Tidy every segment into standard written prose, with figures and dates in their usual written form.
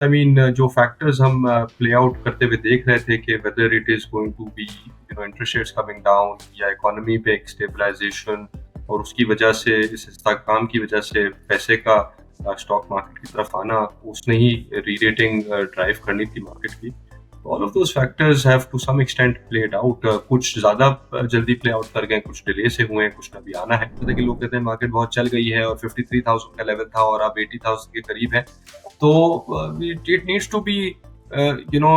आई mean जो factors हम play out करते हुए देख रहे थे कि whether it is going to be interest rates coming down या इकोनॉमी पे एक स्टेबलाइजेशन और उसकी वजह से इस इस्तेहकाम की वजह से पैसे का स्टॉक मार्केट की तरफ आना, उसने ही री रेटिंग ड्राइव करनी थी मार्केट की। All of those factors have to some extent played out. कुछ ज्यादा जल्दी प्ले आउट कर गए, कुछ डिले से हुए हैं, कुछ अभी आना है। जैसे कि लोग कहते हैं मार्केट बहुत चल गई है और 53,000 का लेवल था और अब 80,000 के करीब है, तो it needs to be you know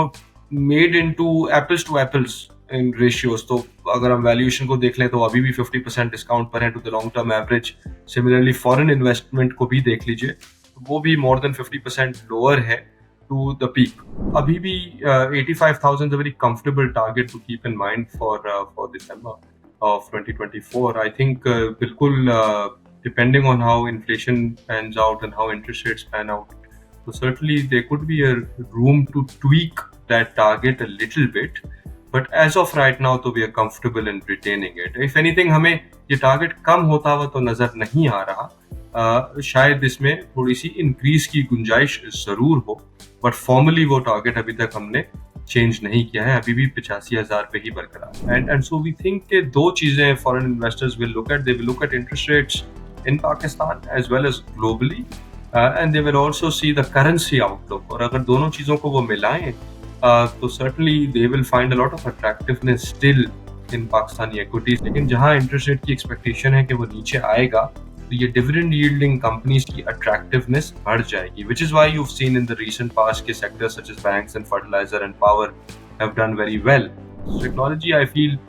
made into apples to apples in ratios। तो अगर हम वैल्यूएशन को देख लें तो अभी भी 50% डिस्काउंट पर है to the long term average. Similarly foreign investment को भी देख लीजिए, तो वो भी मोर देन 50% लोअर है टू द पीक। अभी भी 85,000 a very comfortable target to keep in mind for December of 2024। I think बिल्कुल depending on how inflation pans out and how interest rates pan out, so certainly there could be a room to tweak that target a little bit, but as of right now तो we are comfortable in retaining it। if anything हमें ये target कम होता हुआ तो नजर नहीं आ रहा, शायद इसमें थोड़ी सी इंक्रीज की गुंजाइश जरूर हो, बट फॉर्मली वो टारगेट अभी तक हमने चेंज नहीं किया है, अभी भी 85,000 पे ही बरकरार। एंड सो वी थिंक के दो चीजें foreign investors will look at, they will look at interest rates in Pakistan as well as globally, and they will also see the currency outlook। और अगर दोनों चीज़ों को वो मिलाएं, तो certainly they will find a lot of attractiveness still in Pakistani equities। लेकिन जहाँ इंटरेस्ट रेट की एक्सपेक्टेशन है कि वो नीचे आएगा, तो ये डिविडेंड यील्डिंग कंपनीज की अट्रैक्टिवनेस बढ़ जाएगी, which is why you've seen in the recent past के sectors such as banks and fertilizer and power have done very well। Technology, I feel,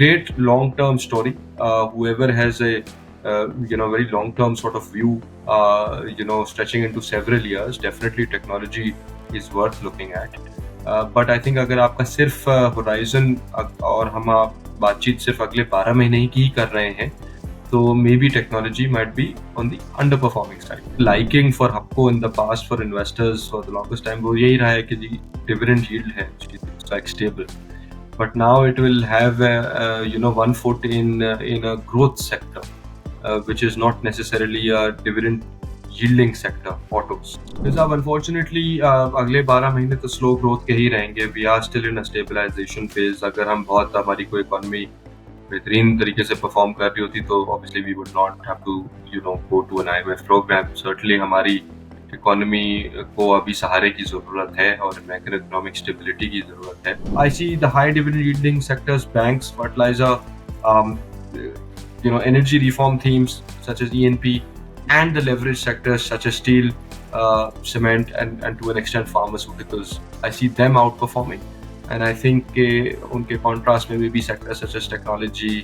great long-term story। Whoever has a very long-term sort of view, stretching into several years, definitely technology is worth looking at। But I think अगर आपका सिर्फ horizon और हम आप बातचीत सिर्फ अगले 12 महीने ही की कर रहे हैं, तो maybe technology might be on the underperforming side। Liking for Hapco in the past for investors for the longest time वो यही रहा है कि जी dividend yield है, it's like stable, but now it will have one foot in a growth sector, which is not necessarily a dividend yielding sector, autos। because अब unfortunately अगले 12 महीने तो slow growth के ही रहेंगे। we are still in a stabilization phase। अगर हम बहुत हमारी कोई इकोनॉमी बेहतरीन तरीके से परफॉर्म कर रही होती तो obviously we would not have to go to an IMF program। certainly हमारी इकोनॉमी को अभी सहारे की जरूरत है और मैक्रो इकोनॉमिक स्टेबिलिटी की जरूरत है। I see the high dividend yielding sectors, banks, fertiliser, energy reform themes such as E&P, and the leverage sectors such as steel, cement, and to an extent pharmaceuticals, I see them outperforming। And I think उनके contrast में भी sectors such as technology,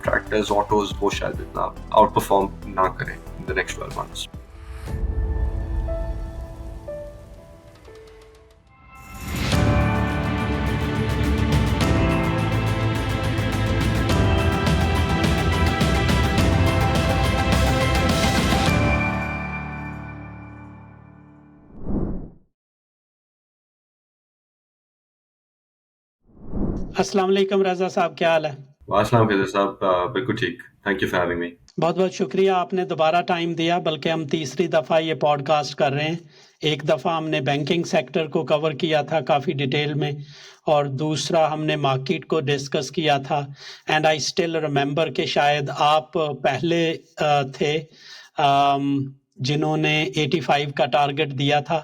tractors, autos वो शायद इतना outperform ना करें in the next 12 months। अस्सलाम वालेकुम रज़ा साहब, क्या हाल है? वालेकुम खैज़र साहब, बिल्कुल ठीक। Thank you for having me. बहुत-बहुत शुक्रिया आपने दोबारा टाइम दिया, बल्कि हम तीसरी दफ़ा ये पॉडकास्ट कर रहे हैं। एक दफ़ा हमने बैंकिंग सेक्टर को कवर किया था काफ़ी डिटेल में, और दूसरा हमने मार्केट को डिस्कस किया था। एंड आई स्टिल रिमेंबर कि शायद आप पहले थे जिन्होंने 85 का टारगेट दिया था।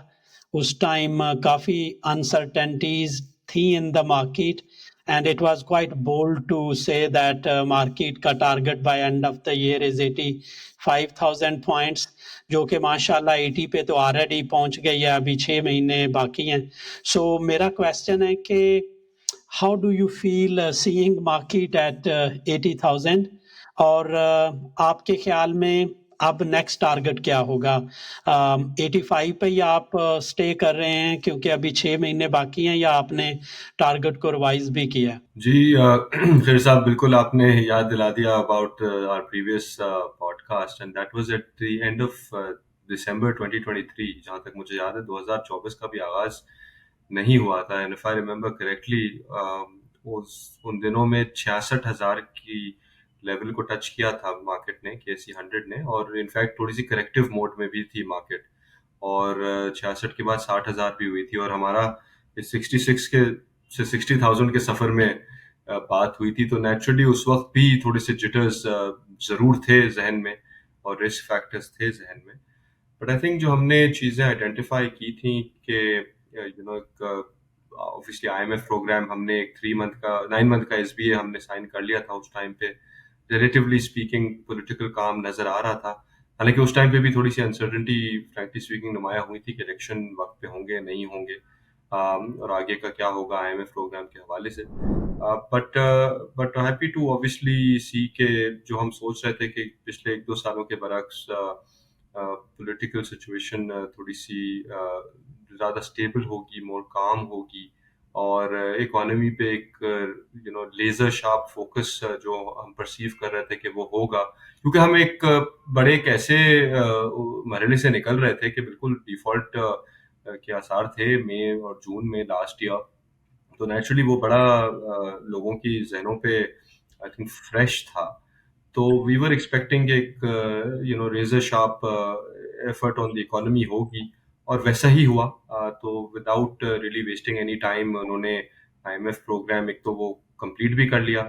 उस टाइम काफ़ी अनसर्टेनिटीज़ थी in the market, and it was quite bold to say that market का target by end of the year is 85,000 points, जो कि माशाल्लाह 80 पे तो already पहुंच गई है, अभी 6 महीने बाकी हैं। So मेरा question है कि how do you feel seeing market at 80,000, और आपके ख्याल में अब नेक्स्ट टारगेट क्या होगा? 85 पे ही आप स्टे कर रहे हैं क्योंकि अभी 6 महीने बाकी हैं, या आपने टारगेट को रिवाइज भी किया है? जी खैर साहब, बिल्कुल आपने याद दिला दिया about our previous podcast, and that was at the end of December 2023। जहाँ तक मुझे याद है 2024 का भी आगाज नहीं हुआ था, and if I remember correctly उन दिनों में 66,000 की लेवल को टच किया था मार्केट ने, KSE 100 ने, और इनफैक्ट थोड़ी सी करेक्टिव मोड में भी थी मार्केट। और 66 के बाद 60,000 भी हुई थी और हमारा इस 66 के से 60,000 के सफ़र में बात हुई थी, तो नेचुरली उस वक़्त भी थोड़े से जिटर्स ज़रूर थे ज़हन में और रिस्क फैक्टर्स थे ज़हन में। बट आई थिंक जो हमने चीज़ें आइडेंटिफ़ाई की थी कि एक ऑब्वियसली आईएमएफ प्रोग्राम हमने एक 3 मंथ का 9 मंथ का एसबीए हमने साइन कर लिया था उस टाइम पे। रिलेटिवली स्पीकिंग पॉलिटिकल काम नज़र आ रहा था। हालाँकि उस टाइम पे भी थोड़ी-सी अनसर्टेनिटी फ्रैंकली स्पीकिंग नुमायाँ हुई थी कि इलेक्शन वक़्त पे होंगे, नहीं होंगे और आगे का क्या होगा आईएमएफ प्रोग्राम के हवाले से। बट हैप्पी टू ऑब्वियसली सी के जो हम सोच रहे थे कि पिछले 1-2 सालों के बरक्स पॉलिटिकल सिचुएशन थोड़ी-सी ज़्यादा स्टेबल होगी, मोर काम होगी और इकोनॉमी पे एक लेज़र शार्प फ़ोकस जो हम परसीव कर रहे थे कि वो होगा। क्योंकि हम एक बड़े एक ऐसे मरहले से निकल रहे थे कि बिल्कुल डिफ़ॉल्ट के आसार थे मई और जून में लास्ट ईयर। तो नेचुरली वो बड़ा लोगों की ज़हनों पे आई थिंक फ्रेश था। तो वी वर एक्सपेक्टिंग एक razor sharp effort on the economy होगी और वैसा ही हुआ। तो without really wasting any time उन्होंने आईएमएफ प्रोग्राम एक तो वो कंप्लीट भी कर लिया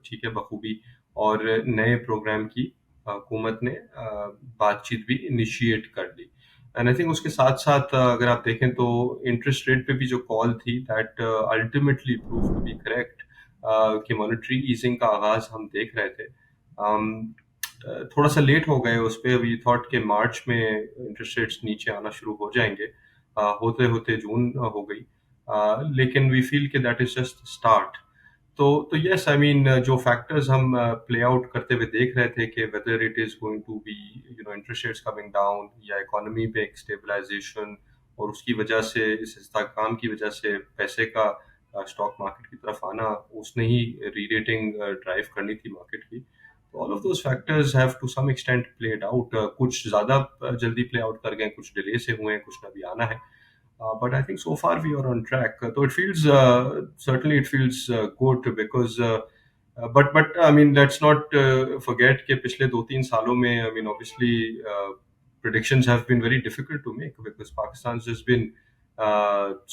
ठीक है बखूबी और नए प्रोग्राम की हुकूमत ने बातचीत भी इनिशिएट कर ली। एंड आई थिंक उसके साथ-साथ अगर आप देखें तो इंटरेस्ट रेट पे भी जो कॉल थी that ultimately prove to be correct कि मॉनेटरी ईजिंग का आगाज़ हम देख रहे थे। थोड़ा-सा लेट हो गए उस पे, वी थॉट कि मार्च में इंटरेस्ट रेट्स नीचे आना शुरू हो जाएँगे। होते-होते जून हो गई। लेकिन वी फील कि दैट इज़ जस्ट स्टार्ट। तो येस आई मीन जो फैक्टर्स हम प्ले आउट करते हुए देख रहे थे कि whether it is going to be interest rates coming down या इकोनॉमी पे एक स्टेबलाइज़ेशन और उसकी वजह से इस इस्तेहकाम की वजह से पैसे का स्टॉक मार्केट की तरफ आना, उसने ही री-रेटिंग ड्राइव करनी थी मार्केट की। All of those factors have to some extent played out. कुछ ज़्यादा जल्दी प्ले आउट कर गए, कुछ डिले से हुए हैं, कुछ अभी आना है। But I think so far we are on track. So it feels certainly it feels good because but I mean let's not forget कि पिछले 2-3 सालों में I mean obviously predictions have been very difficult to make because Pakistan's just been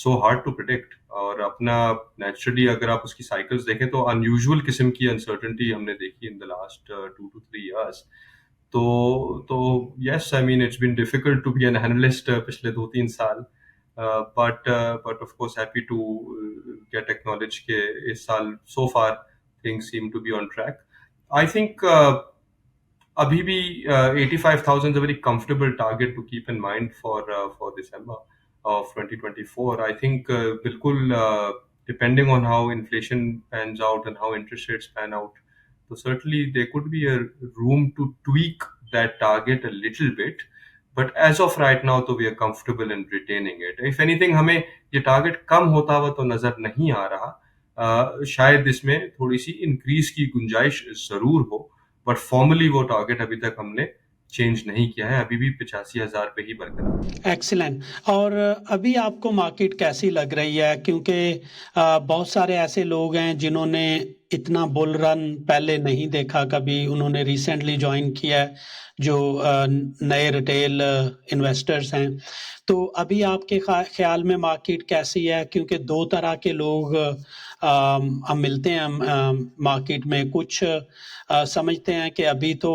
so hard to predict और अपना naturally अगर आप उसकी cycles देखें तो unusual किस्म की uncertainty हमने देखी in the last 2 to 3 years. तो yes I mean it's been difficult to be an analyst पिछले 2-3 साल. But of course happy to get acknowledged कि इस साल so far things seem to be on track. I think अभी भी 85,000 is a very comfortable target to keep in mind for December of 2024. I think बिल्कुल depending on how inflation pans out and how interest rates pan out, so certainly there could be a room to tweak that target a little bit. But as of right now, तो we are comfortable in retaining it. If anything, हमें ये target कम होता हुआ तो नजर नहीं आ रहा। शायद इसमें थोड़ी सी इंक्रीज की गुंजाइश जरूर हो, बट फॉर्मली वो टारगेट अभी तक हमने चेंज नहीं किया है, अभी भी 85,000 पे ही बरकरार है। एक्सीलेंट। और अभी आपको मार्केट कैसी लग रही है? क्योंकि बहुत सारे ऐसे लोग हैं जिन्होंने इतना बुल रन पहले नहीं देखा कभी, उन्होंने रिसेंटली जॉइन किया है, जो नए रिटेल इन्वेस्टर्स हैं। तो अभी आपके ख़्याल में मार्केट कैसी है? क्योंकि 2 तरह के लोग हम मिलते हैं मार्केट में। कुछ समझते हैं कि अभी तो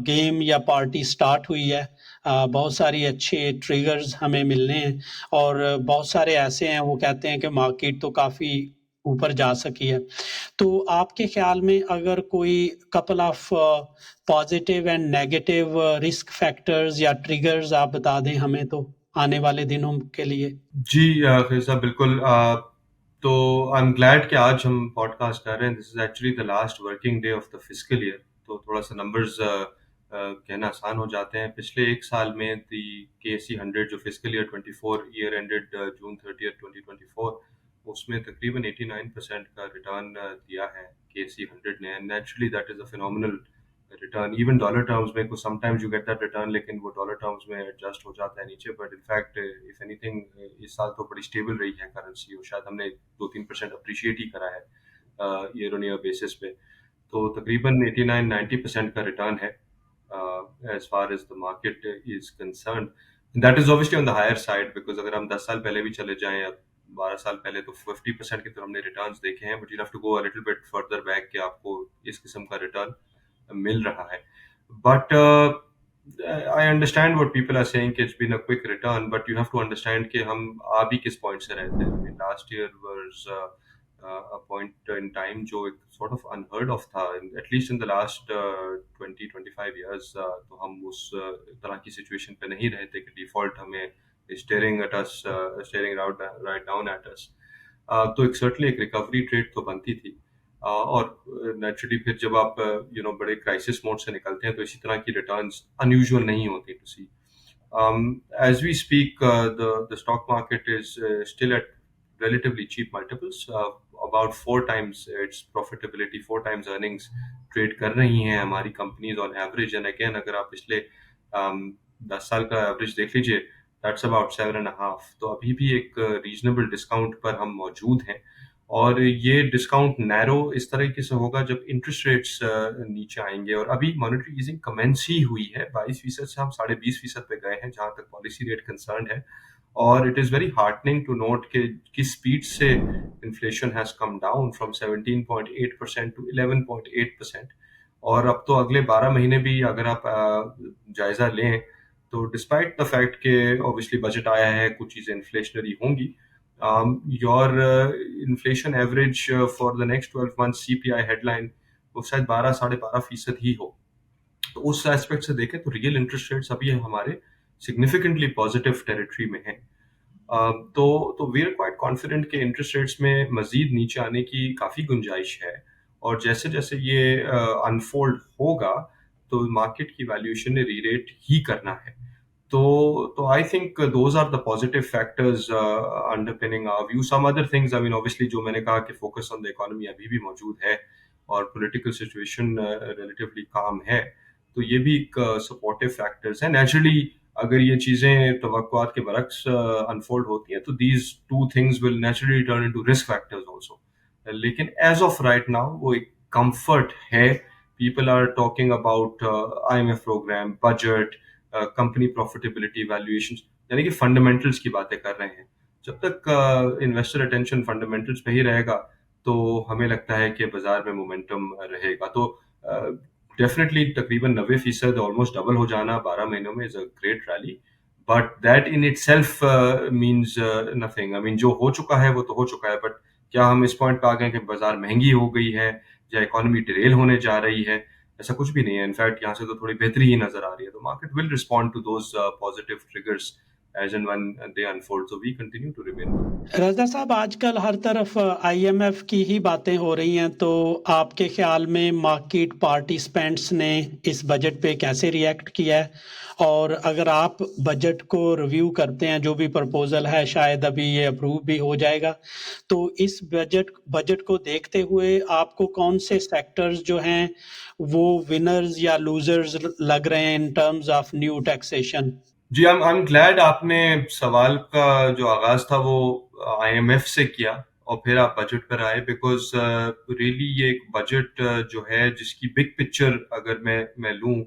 गेम या पार्टी स्टार्ट हुई है, बहुत सारी अच्छे ट्रिगर्स हमें मिलने हैं, और बहुत सारे ऐसे हैं वो कहते हैं कि मार्केट तो काफ़ी ऊपर जा सकी है। तो आपके ख़्याल में अगर कोई couple of positive and negative risk factors या ट्रिगर्स आप बता दें हमें तो आने वाले दिनों के लिए? जी खैर साहब बिल्कुल। तो आई एम ग्लैड कि आज हम पॉडकास्ट कर रहे हैं। This is actually the last working day of the fiscal year, तो थोड़ा सा नंबर्स कहना आसान हो जाते हैं। पिछले एक साल में दी केएससी 100 जो फिस्कल ईयर 24 ईयर एंडेड जून 30 2024, उसमें तकरीबन 89% का रिटर्न दिया है केएससी 100 ने। And naturally that is a phenomenal return even dollar terms में। कुछ sometimes you get that return लेकिन वो डॉलर टर्म्स में एडजस्ट हो जाता है नीचे। बट इनफैक्ट इफ एनीथिंग इस साल तो बड़ी स्टेबल रही है करेंसी, और शायद हमने 2-3% अप्रिशिएट ही करा है ईयर ऑन ईयर बेसिस पे। तो तकरीबन 89-90% का रिटर्न है as far as the market is concern. That is obviously on the higher side, because अगर हम 10 साल पहले भी चले जाएं या 12 साल पहले, तो 50% की तो हमने रिटर्न्स देखे हैं, but you have to go a little bit further back कि आपको इस किस्म का रिटर्न मिल रहा है. But I understand what people are saying कि it's been a quick return, but you have to understand कि हम आ भी किस पॉइंट से रहे थे. I mean last year was a point in time जो एक sort of unheard of था, at least in the last 20-25 years. तो हम उस तरह की सिचुएशन पे नहीं रहे थे कि डिफॉल्ट हमें staring at us, steering write down at us. तो एक सर्टनली एक रिकवरी ट्रेड तो बनती थी. और नेचुरली फिर जब आप बड़े क्राइसिस मोड से निकलते हैं तो इसी तरह की रिटर्न्स अनयूजुअल नहीं होती to see. As we speak, the stock market is still at relatively cheap multiples, about 4 times its profitability, 4 times earnings trade कर रही हैं हमारी companies on average. And again, अगर आप पिछले 10 साल का एवरेज देख लीजिए, that's about 7.5. तो अभी भी एक रीजनेबल डिस्काउंट पर हम मौजूद हैं. और ये डिस्काउंट नैरो इस तरीके से होगा जब इंटरेस्ट रेट्स नीचे आएंगे. और अभी मॉनेटरी ईजिंग कमेंस ही हुई है, 22% से हम 20.5% पे गए हैं जहां तक पॉलिसी रेट कंसर्न है. और it is very heartening to note कि किस स्पीड से inflation has come down from 17.8% to 11.8%. और अब तो अगले 12 महीने भी अगर आप जायजा लें, तो डिस्पाइट द फैक्ट के ऑब्वियसली बजट आया है, कुछ चीजें इन्फ्लेशनरी होंगी, your inflation average for the next 12 months CPI headline वो शायद 12-12.5% ही हो. तो उस एस्पेक्ट से देखें तो रियल इंटरेस्ट रेट्स अभी हमारे सिग्निफिकेंटली पॉजिटिव टेरिटरी में हैं. तो वी आर क्वाइट कॉन्फिडेंट कि इंटरेस्ट रेट्स में मजीद नीचे आने की काफ़ी गुंजाइश है. और जैसे जैसे ये अनफोल्ड होगा तो मार्केट की वैल्यूएशन ने री रेट ही करना है. तो I think those are the positive factors underpinning our view. Some other things, I mean obviously जो मैंने कहा कि फोकस ऑन द इकोनॉमी अभी भी मौजूद है और पॉलिटिकल सिचुएशन रिलेटिवली काम है, तो ये भी एक सपोर्टिव फैक्टर्स है. नेचुरली अगर ये चीजें तवक्कुआत के बरक्स अनफोल्ड होती हैं तो these two things will naturally turn into risk factors also. लेकिन एज ऑफ राइट नाउ वो एक कंफर्ट है. People are talking about IMF programme, budget, company profitability, valuation, यानी कि फंडामेंटल्स की बातें कर रहे हैं. जब तक इन्वेस्टर अटेंशन फंडामेंटल्स पे ही रहेगा तो हमें लगता है कि बाजार में मोमेंटम रहेगा. तो डेफिनेटली तकरीबन 90% ऑलमोस्ट डबल हो जाना 12 महीनों में is a great rally, but that in it self means nothing. I mean जो हो चुका है वो तो हो चुका है, बट क्या हम इस पॉइंट पे आ गए कि बाजार महंगी हो गई है या इकोनॉमी डिरेल होने जा रही है? ऐसा कुछ भी नहीं है. इनफैक्ट यहाँ से तो थोड़ी बेहतरी ही नजर आ रही है. तो market will respond to those positive triggers as and when they unfold. So we continue to remain. Raza साहब, आजकल हर तरफ IMF की ही बातें हो रही हैं, तो आपके ख़्याल में मार्केट पार्टिसिपेंट्स ने इस बजट पे कैसे रिएक्ट किया है? और अगर आप बजट को रिव्यू करते हैं, जो भी प्रपोज़ल है शायद अभी ये अप्रूव भी हो जाएगा, तो इस बजट को देखते हुए आपको कौन से सेक्टर्स जो हैं वो विनर्स या लूज़र्स लग रहे हैं in terms of new taxation? जी, आई एम ग्लैड आपने सवाल का जो आगाज था वो IMF से किया और फिर आप बजट पर आए, बिकॉज रियली ये एक बजट जो है जिसकी बिग पिक्चर अगर मैं लूं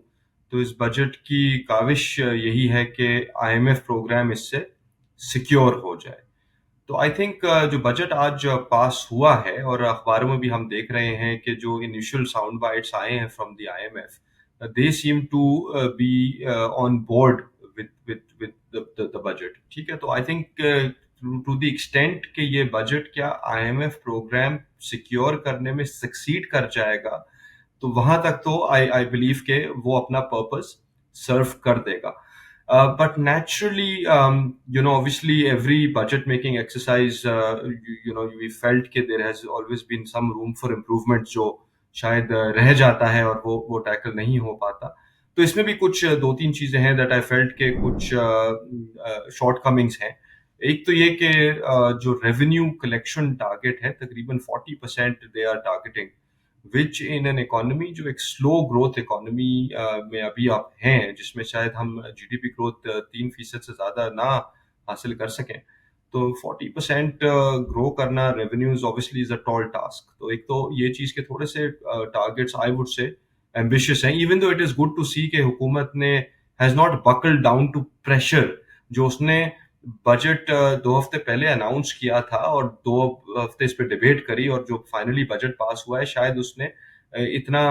तो इस बजट की काविश यही है कि IMF प्रोग्राम इससे सिक्योर हो जाए. तो आई थिंक जो बजट आज पास हुआ है और अखबारों में भी हम देख रहे हैं कि जो इनिशियल साउंड बाइट्स आए हैं from the IMF, they seem to be on board with the budget. ठीक है, तो I think to the extent कि ये बजट क्या IMF प्रोग्राम सिक्योर करने में सक्सीड कर जाएगा, तो वहां तक तो आई बिलीव के वो अपना पर्पस सर्व कर देगा. But naturally, obviously, every budget making exercise, we felt that there has always been some room for improvement जो शायद रह जाता है और वो टैकल नहीं हो पाता. तो इसमें भी कुछ 2-3 चीजें हैं that I felt के कुछ shortcomings हैं. एक तो ये कि जो रेवेन्यू कलेक्शन टारगेट है तकरीबन 40% they are targeting, which in an economy जो एक स्लो ग्रोथ इकोनॉमी में अभी आप हैं, जिसमें शायद हम GDP ग्रोथ 3% से ज्यादा ना हासिल कर सकें, तो 40% ग्रो करना revenues obviously is a tall task. तो एक तो ये चीज के थोड़े से targets I would say ambitious हैं, even though it is good to see कि हुकूमत ने has not buckled down to pressure जो उसने बजट 2 हफ्ते पहले अनाउंस किया था और 2 हफ्ते इस पे डिबेट करी, और जो फाइनली बजट पास हुआ है, शायद उसने इतना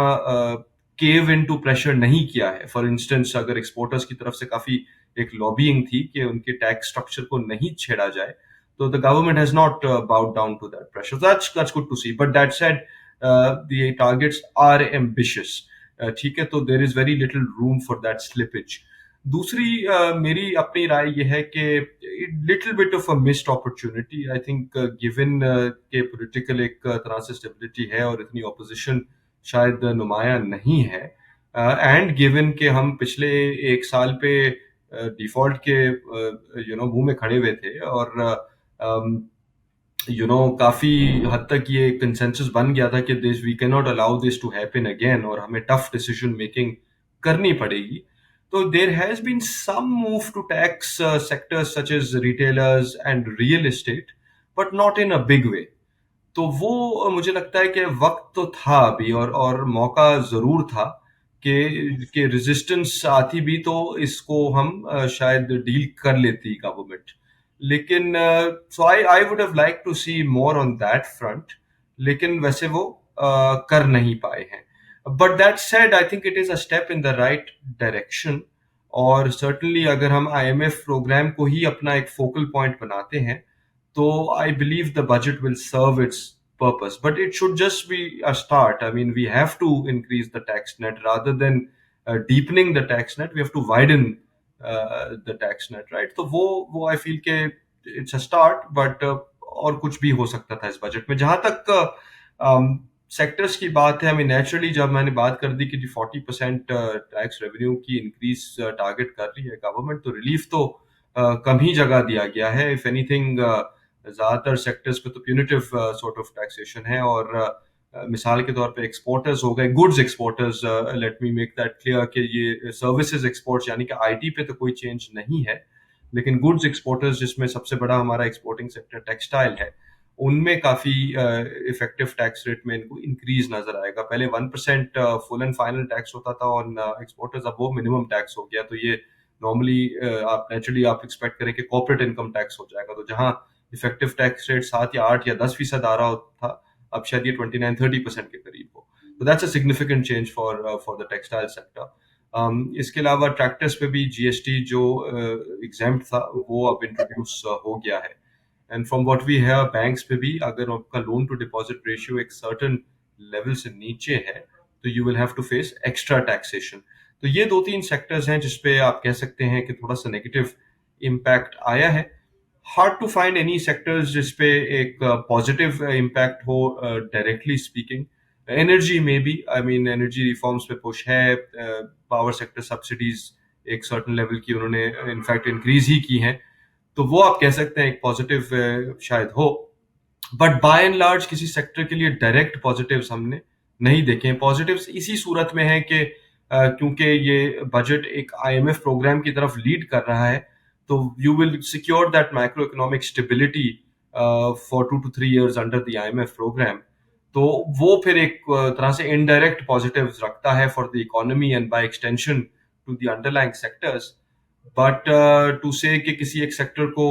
केव इनटू प्रेशर नहीं किया है। फॉर इंस्टेंस, अगर एक्सपोर्टर्स की तरफ से काफी एक लॉबिंग थी कि उनके टैक्स स्ट्रक्चर को नहीं छेड़ा जाए, तो the government has not bowed down to that pressure. That's good to see, but that said the targets are ambitious. ठीक है, तो there is very little room for that slippage. दूसरी मेरी अपनी राय ये है कि little bit of a missed opportunity, I think, given के पॉलिटिकल एक तरह से स्टेबिलिटी है और इतनी ऑपोजिशन शायद नुमाया नहीं है, एंड गिवन के हम पिछले 1 साल पे डिफॉल्ट के मुंह में खड़े हुए थे, और काफी हद तक ये कंसेंसस बन गया था कि this we can not allow this to happen again, और हमें टफ डिसीजन मेकिंग करनी पड़ेगी। तो there has been some move to tax sectors such as retailers and real estate, but not in a big way. तो वो मुझे लगता है कि वक्त तो था अभी, और मौका जरूर था कि रेजिस्टेंस आती भी तो इसको हम शायद डील कर लेती गवर्नमेंट। लेकिन so I I would have like to see more on that front, लेकिन वैसे वो कर नहीं पाए हैं। But that said, I think it is a step in the right direction, और सर्टनली अगर हम आईएमएफ प्रोग्राम को ही अपना एक फोकल पॉइंट बनाते हैं, तो I believe the budget will serve its purpose, but it should just be a start. I mean, we have to increase the tax net rather than deepening the tax net. We have to widen the tax net, right? तो वो I feel के it's a start, but और कुछ भी हो सकता था इस बजट में। जहां तक सेक्टर्स की बात है, आई मीन नेचुरली जब मैंने बात कर दी कि 40% टैक्स रेवेन्यू की इंक्रीज टारगेट कर रही है गवर्नमेंट, तो रिलीफ तो कम ही जगह दिया गया है। इफ एनीथिंग, ज्यादातर सेक्टर्स पे तो प्यूनिटिव सॉर्ट ऑफ टैक्सेशन है, और मिसाल के तौर पे एक्सपोर्टर्स हो गए, goods exporters, let me make that clear कि ये सर्विसेज एक्सपोर्ट्स यानी कि आईटी पे तो कोई चेंज नहीं है, लेकिन गुड्स एक्सपोर्टर्स जिसमें सबसे बड़ा हमारा एक्सपोर्टिंग सेक्टर टेक्सटाइल है, उनमें काफी इफेक्टिव टैक्स रेट में इनको इंक्रीज नजर आएगा। पहले 1% फुल एंड फाइनल टैक्स होता था ऑन एक्सपोर्टर्स, अब वो मिनिमम टैक्स हो गया। तो ये नॉर्मली आप नेचुरली आप एक्सपेक्ट करें कि कॉर्पोरेट इनकम टैक्स हो जाएगा, तो जहां इफेक्टिव टैक्स रेट 7 या 8 या 10% आ रहा था, अब शायद ये 29-30% के करीब हो। तो that's a significant change for the textile sector. इसके अलावा ट्रैक्टर्स पे भी जीएसटी जो एग्जेम्प्ट था, वो अब इंट्रोड्यूस हो गया है। And from what we have, banks पे भी अगर आपका लोन टू डिपॉजिट रेशियो एक सर्टेन लेवल से नीचे है, तो you will have to face extra taxation. तो ये 2-3 सेक्टर्स हैं जिसपे आप कह सकते हैं कि थोड़ा सा नेगेटिव इम्पैक्ट आया है। Hard to find any sectors जिसपे एक पॉजिटिव इम्पैक्ट हो, डायरेक्टली स्पीकिंग। एनर्जी में भी, आई मीन एनर्जी रिफॉर्म्स पे पुश है, पावर सेक्टर सब्सिडीज एक सर्टेन लेवल की उन्होंने इनफैक्ट इंक्रीज ही की हैं, तो वो आप कह सकते हैं एक पॉजिटिव शायद हो। बट बाय एंड लार्ज किसी सेक्टर के लिए डायरेक्ट पॉजिटिव्स हमने नहीं देखे हैं। पॉजिटिव्स इसी सूरत में है कि क्योंकि ये बजट एक आईएमएफ प्रोग्राम की तरफ लीड कर रहा है, तो you will secure that micro economic stability for 2 to 3 years under the IMF programme. तो वो फिर एक तरह से इनडायरेक्ट पॉजिटिव्स रखता है for the economy and by extension to the underlying sectors. But to say कि किसी एक सेक्टर को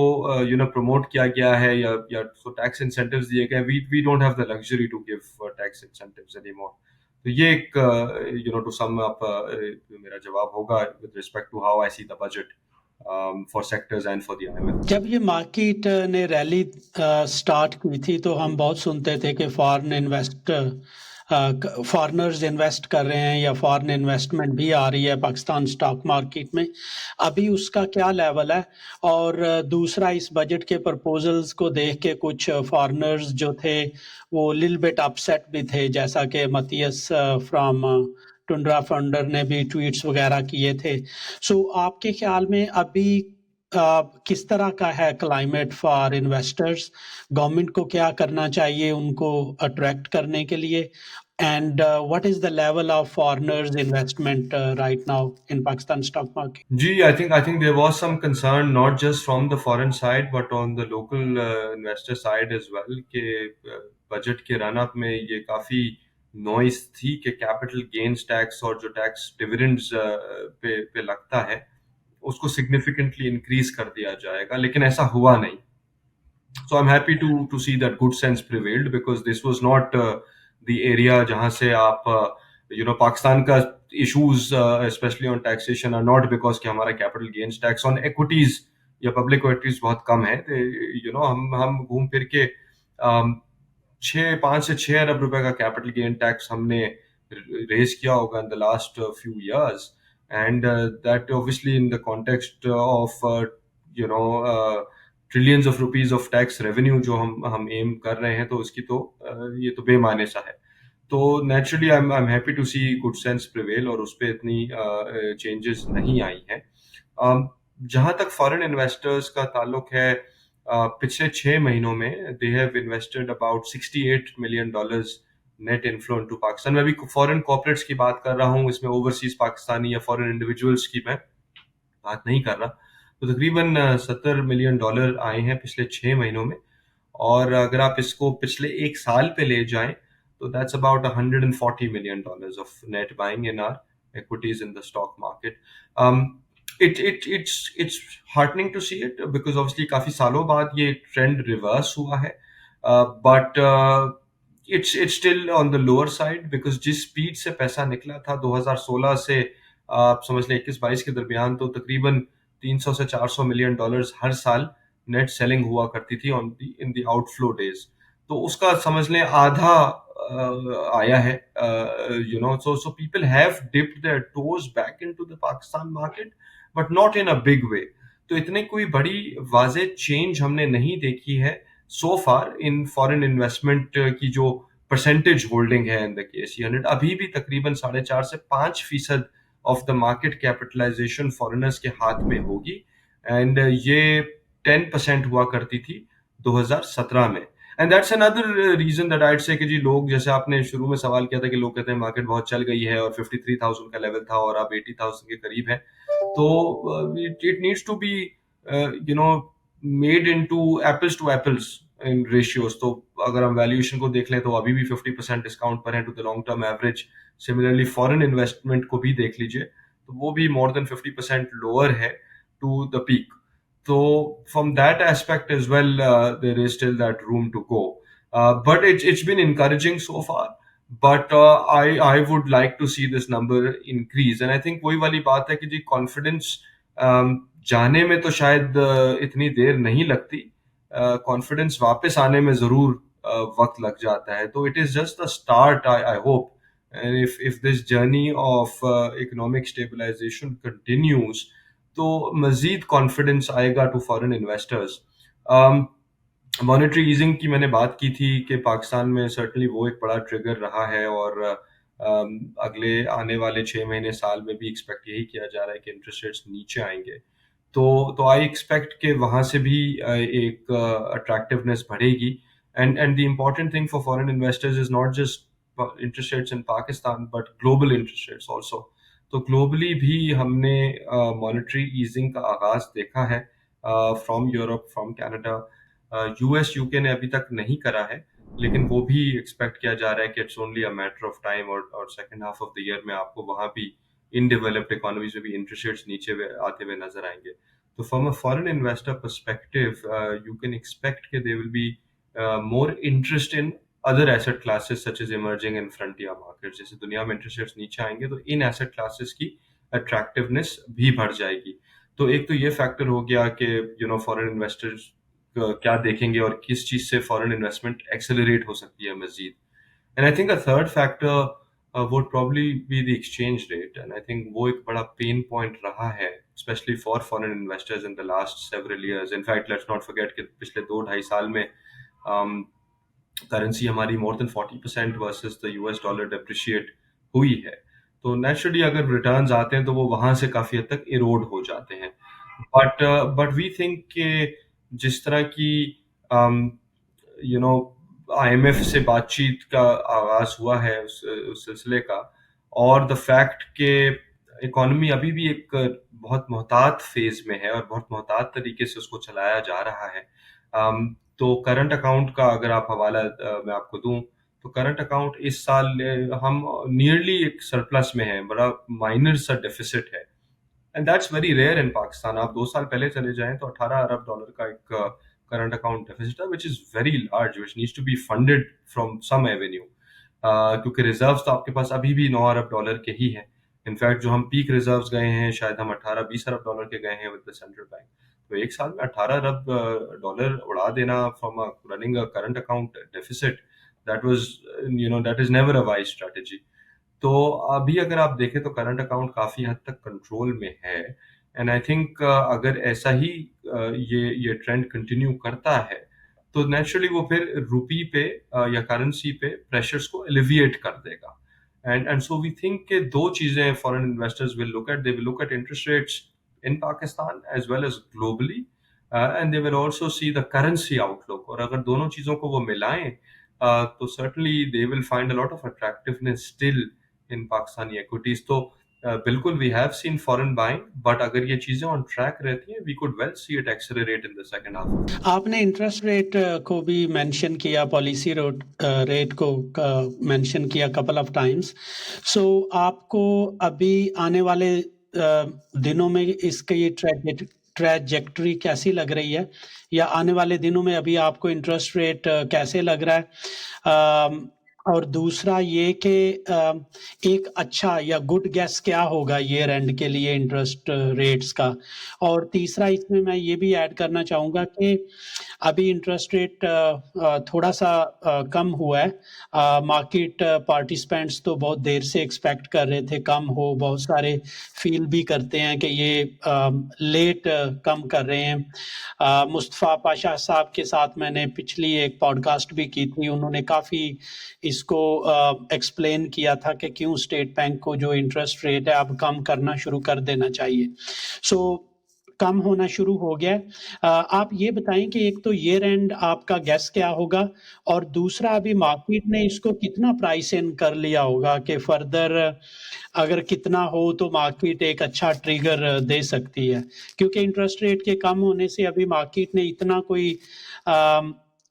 प्रमोट किया गया है या तो टैक्स इंसेंटिव्स दिए गए, we don't have the luxury to give tax incentives anymore. तो ये एक टू सम अप मेरा जवाब होगा with respect to how I see the budget for sectors and for the IMF. जब ये मार्केट ने रैली स्टार्ट की थी, तो हम बहुत सुनते थे कि फॉरेनर्स इन्वेस्ट कर रहे हैं या फॉरेन इन्वेस्टमेंट भी आ रही है पाकिस्तान स्टॉक मार्केट में। अभी उसका क्या लेवल है? और दूसरा, इस बजट के प्रपोजल्स को देख के कुछ फॉरेनर्स जो थे वो लिल बिट अपसेट भी थे, जैसा कि मतियस फ्रॉम टुंड्रा फंडर ने भी ट्वीट्स वगैरह किए थे। सो आपके ख्याल में अभी किस तरह का है क्लाइमेट फॉर इन्वेस्टर्स? गवर्नमेंट को क्या करना चाहिए उनको अट्रैक्ट करने के लिए? And what is the level of foreigners investment right now in Pakistan stock market? जी, I think there was some concern not just from the foreign side but on the local investor side as well कि budget के run up में ये काफी noise थी कि capital gains tax और जो टैक्स डिविडेंड्स पे लगता है, उसको सिग्निफिकेंटली इंक्रीज कर दिया जाएगा, लेकिन ऐसा हुआ नहीं. So I'm happy to see that good sense prevailed, because this was not the area जहाँ से आप पाकिस्तान का issues especially on taxation are not because कि हमारा capital gains tax on equities या public equities बहुत कम है. हम घूम फिर के 5 से 6 अरब रुपए का capital gain tax हमने raise किया होगा in the last few years, and that obviously in the context of you know trillions of rupees of tax revenue जो हम एम कर रहे हैं, तो उसकी तो ये तो बेमाने सा है. तो naturally I am happy to see good sense prevail, और उस पर इतनी चेंजेस नहीं आई हैं. जहां तक फॉरेन इन्वेस्टर्स का ताल्लुक है, पिछले 6 महीनों में they have invested about $68 million net inflow into Pakistan. मैं अभी फॉरेन कॉर्पोरेट्स की बात कर रहा हूँ, इसमें ओवरसीज पाकिस्तानी या फॉरेन इंडिविजुअल्स की मैं बात नहीं कर रहा. तो तकरीबन $70 million आए हैं पिछले 6 महीनों में, और अगर आप इसको पिछले 1 साल पे ले जाएं, तो that's about $140 million of net buying in our equities in the stock market. It's heartening to see it, because obviously काफी सालों बाद ये ट्रेंड रिवर्स हुआ है, but it's still on the lower side, because जिस स्पीड से पैसा निकला था 2016 से आप समझ लें 21-22 के दरमियान, तो तकरीबन 300 से $400 million हर साल नेट सेलिंग हुआ करती थी इन द आउटफ्लो डेज. तो उसका समझ लें आधा आया है. So people have dipped their toes back into the Pakistan market, but not in a big way. तो इतनी कोई बड़ी वाजे चेंज हमने नहीं देखी है सो फार इन फॉरेन इन्वेस्टमेंट की जो परसेंटेज होल्डिंग है इन द KSE 100. अभी भी तकरीबन 4.5 से 5% of the market capitalisation foreigners के हाथ में होगी, एंड ये 10% हुआ करती थी 2017 में. And that's another reason that I'd say कि जी लोग, जैसे आपने शुरू में सवाल किया था कि लोग कहते हैं मार्केट बहुत चल गई है और 53,000 का लेवल था और अब 80,000 के करीब है. तो it needs to be made into apples to apples in ratios. तो अगर हम वैल्यूएशन को देख लें तो अभी भी 50% डिस्काउंट पर है to the long term average. Similarly foreign investment को भी देख लीजिए, तो वो भी मोर देन 50% लोअर है to the peak. So from that aspect as well, there is still that room to go. But it's been encouraging so far. But I would like to see this number increase. And I think वही वाली बात है कि जी confidence जाने में तो शायद इतनी देर नहीं लगती. Confidence वापस आने में जरूर वक्त लग जाता है. तो it is just the start, I hope. And if this journey of economic stabilization continues, तो मजीद कॉन्फिडेंस आएगा to foreign investors. Monetary easing की मैंने बात की थी कि पाकिस्तान में सर्टनली वो एक बड़ा ट्रिगर रहा है, और अगले आने वाले 6 महीने साल में भी एक्सपेक्ट यही किया जा रहा है कि इंटरेस्ट रेट्स नीचे आएंगे. तो आई एक्सपेक्ट कि वहाँ से भी एक अट्रैक्टिवनेस बढ़ेगी. And the important thing for foreign investors is not just interest rates in Pakistan, but global interest rates also. तो ग्लोबली भी हमने मॉनेटरी ईजिंग का आगाज देखा है from Europe, from Canada. US UK ने अभी तक नहीं करा है, लेकिन वो भी एक्सपेक्ट किया जा रहा है कि it's only a matter of time, और second half of the year में आपको वहाँ भी इन डेवलप्ड इकोनॉमीज में भी इंटरेस्ट रेट्स नीचे आते हुए नजर आएंगे. तो from a foreign investor perspective you can expect कि there will be more interest in other asset classes such as emerging and frontier market. जैसे दुनिया में इंटरेस्ट रेट्स नीचे आएंगे तो इन एसेट क्लासेस की अट्रैक्टिवनेस भी बढ़ जाएगी. तो एक तो ये फैक्टर हो गया कि फॉरेन इन्वेस्टर्स क्या देखेंगे और किस चीज से फॉरेन इन्वेस्टमेंट एक्सेलरेट हो सकती है मजीद. And I think a third factor would probably be the exchange rate, and I think वो एक बड़ा पेन पॉइंट रहा है especially for foreign investors in the last several years. In fact let's not forget कि पिछले 2-2.5 साल में करेंसी हमारी more than 40% versus the US dollar depreciate हुई है. तो नेचुरली अगर रिटर्न्स आते हैं तो वो वहां से काफी हद तक इरोड हो जाते हैं. बट वी थिंक कि जिस तरह की IMF से बातचीत का आगाज हुआ है उस सिलसिले का, और द फैक्ट कि इकोनॉमी अभी भी एक बहुत मोहतात फेज में है और बहुत मोहतात तरीके से उसको चलाया जा रहा है. तो करंट अकाउंट का अगर आप हवाला मैं आपको दूं, तो करंट अकाउंट इस साल हम नियरली एक सरप्लस में है, बड़ा माइनर सा डेफिसिट है. And that's very rare in Pakistan. आप 2 साल पहले चले जाएं तो $18 अरब का एक करंट अकाउंट डेफिसिट है, which is very large, which needs to be funded from some avenue, क्योंकि रिजर्व्स तो आपके पास अभी भी $9 अरब के ही हैं। इनफैक्ट जो हम पीक रिजर्व्स गए हैं, शायद हम 18-20 अरब डॉलर के गए हैं विद द सेंट्रल बैंक। तो एक साल में $18 अरब उड़ा देना from running a current account deficit, that is never a wise strategy. तो अभी अगर आप देखें तो करंट अकाउंट काफी हद तक कंट्रोल में है, एंड आई थिंक अगर ऐसा ही ये ट्रेंड कंटिन्यू करता है तो नेचुरली वो फिर रुपी पे या करेंसी पे प्रेशर्स को एलिविएट कर देगा। एंड सो वी थिंक कि दो चीजें foreign investors will look at, they will look at interest rates in Pakistan as well as globally, and they will also see the currency outlook. और अगर दोनों चीजों को वो मिलाएं तो certainly they will find a lot of attractiveness still in Pakistani equities. तो बिल्कुल we have seen foreign buying, but अगर ये चीजें ऑन ट्रैक रहती हैं we could well see it accelerate in the second half. आपने इंटरेस्ट रेट को भी मेंशन किया, पॉलिसी रेट को मेंशन किया कपल ऑफ टाइम्स। सो आपको अभी आने वाले दिनों में इसके ये ट्रैजेक्टरी कैसी लग रही है, या आने वाले दिनों में अभी आपको इंटरेस्ट रेट कैसे लग रहा है? और दूसरा ये कि एक अच्छा या गुड गेस क्या होगा ईयर एंड के लिए इंटरेस्ट रेट्स का? और तीसरा इसमें मैं ये भी ऐड करना चाहूँगा कि अभी इंटरेस्ट रेट थोड़ा-सा कम हुआ है। मार्केट पार्टिसिपेंट्स तो बहुत देर से एक्सपेक्ट कर रहे थे कम हो, बहुत सारे फ़ील भी करते हैं कि ये लेट कम कर रहे हैं। मुस्तफ़ा पाशा साहब के साथ मैंने पिछली एक पॉडकास्ट भी की थी, उन्होंने काफ़ी इसको एक्सप्लेन किया था कि क्यों स्टेट बैंक को जो इंटरेस्ट रेट है अब कम करना शुरू कर देना चाहिए। सो कम होना शुरू हो गया है। आप ये बताएँ कि एक तो ईयर एंड आपका गेस क्या होगा? और दूसरा अभी मार्केट ने इसको कितना प्राइस इन कर लिया होगा कि फर्दर अगर कितना हो तो मार्केट एक अच्छा ट्रिगर दे सकती है? क्योंकि इंटरेस्ट रेट के कम होने से अभी मार्केट ने इतना कोई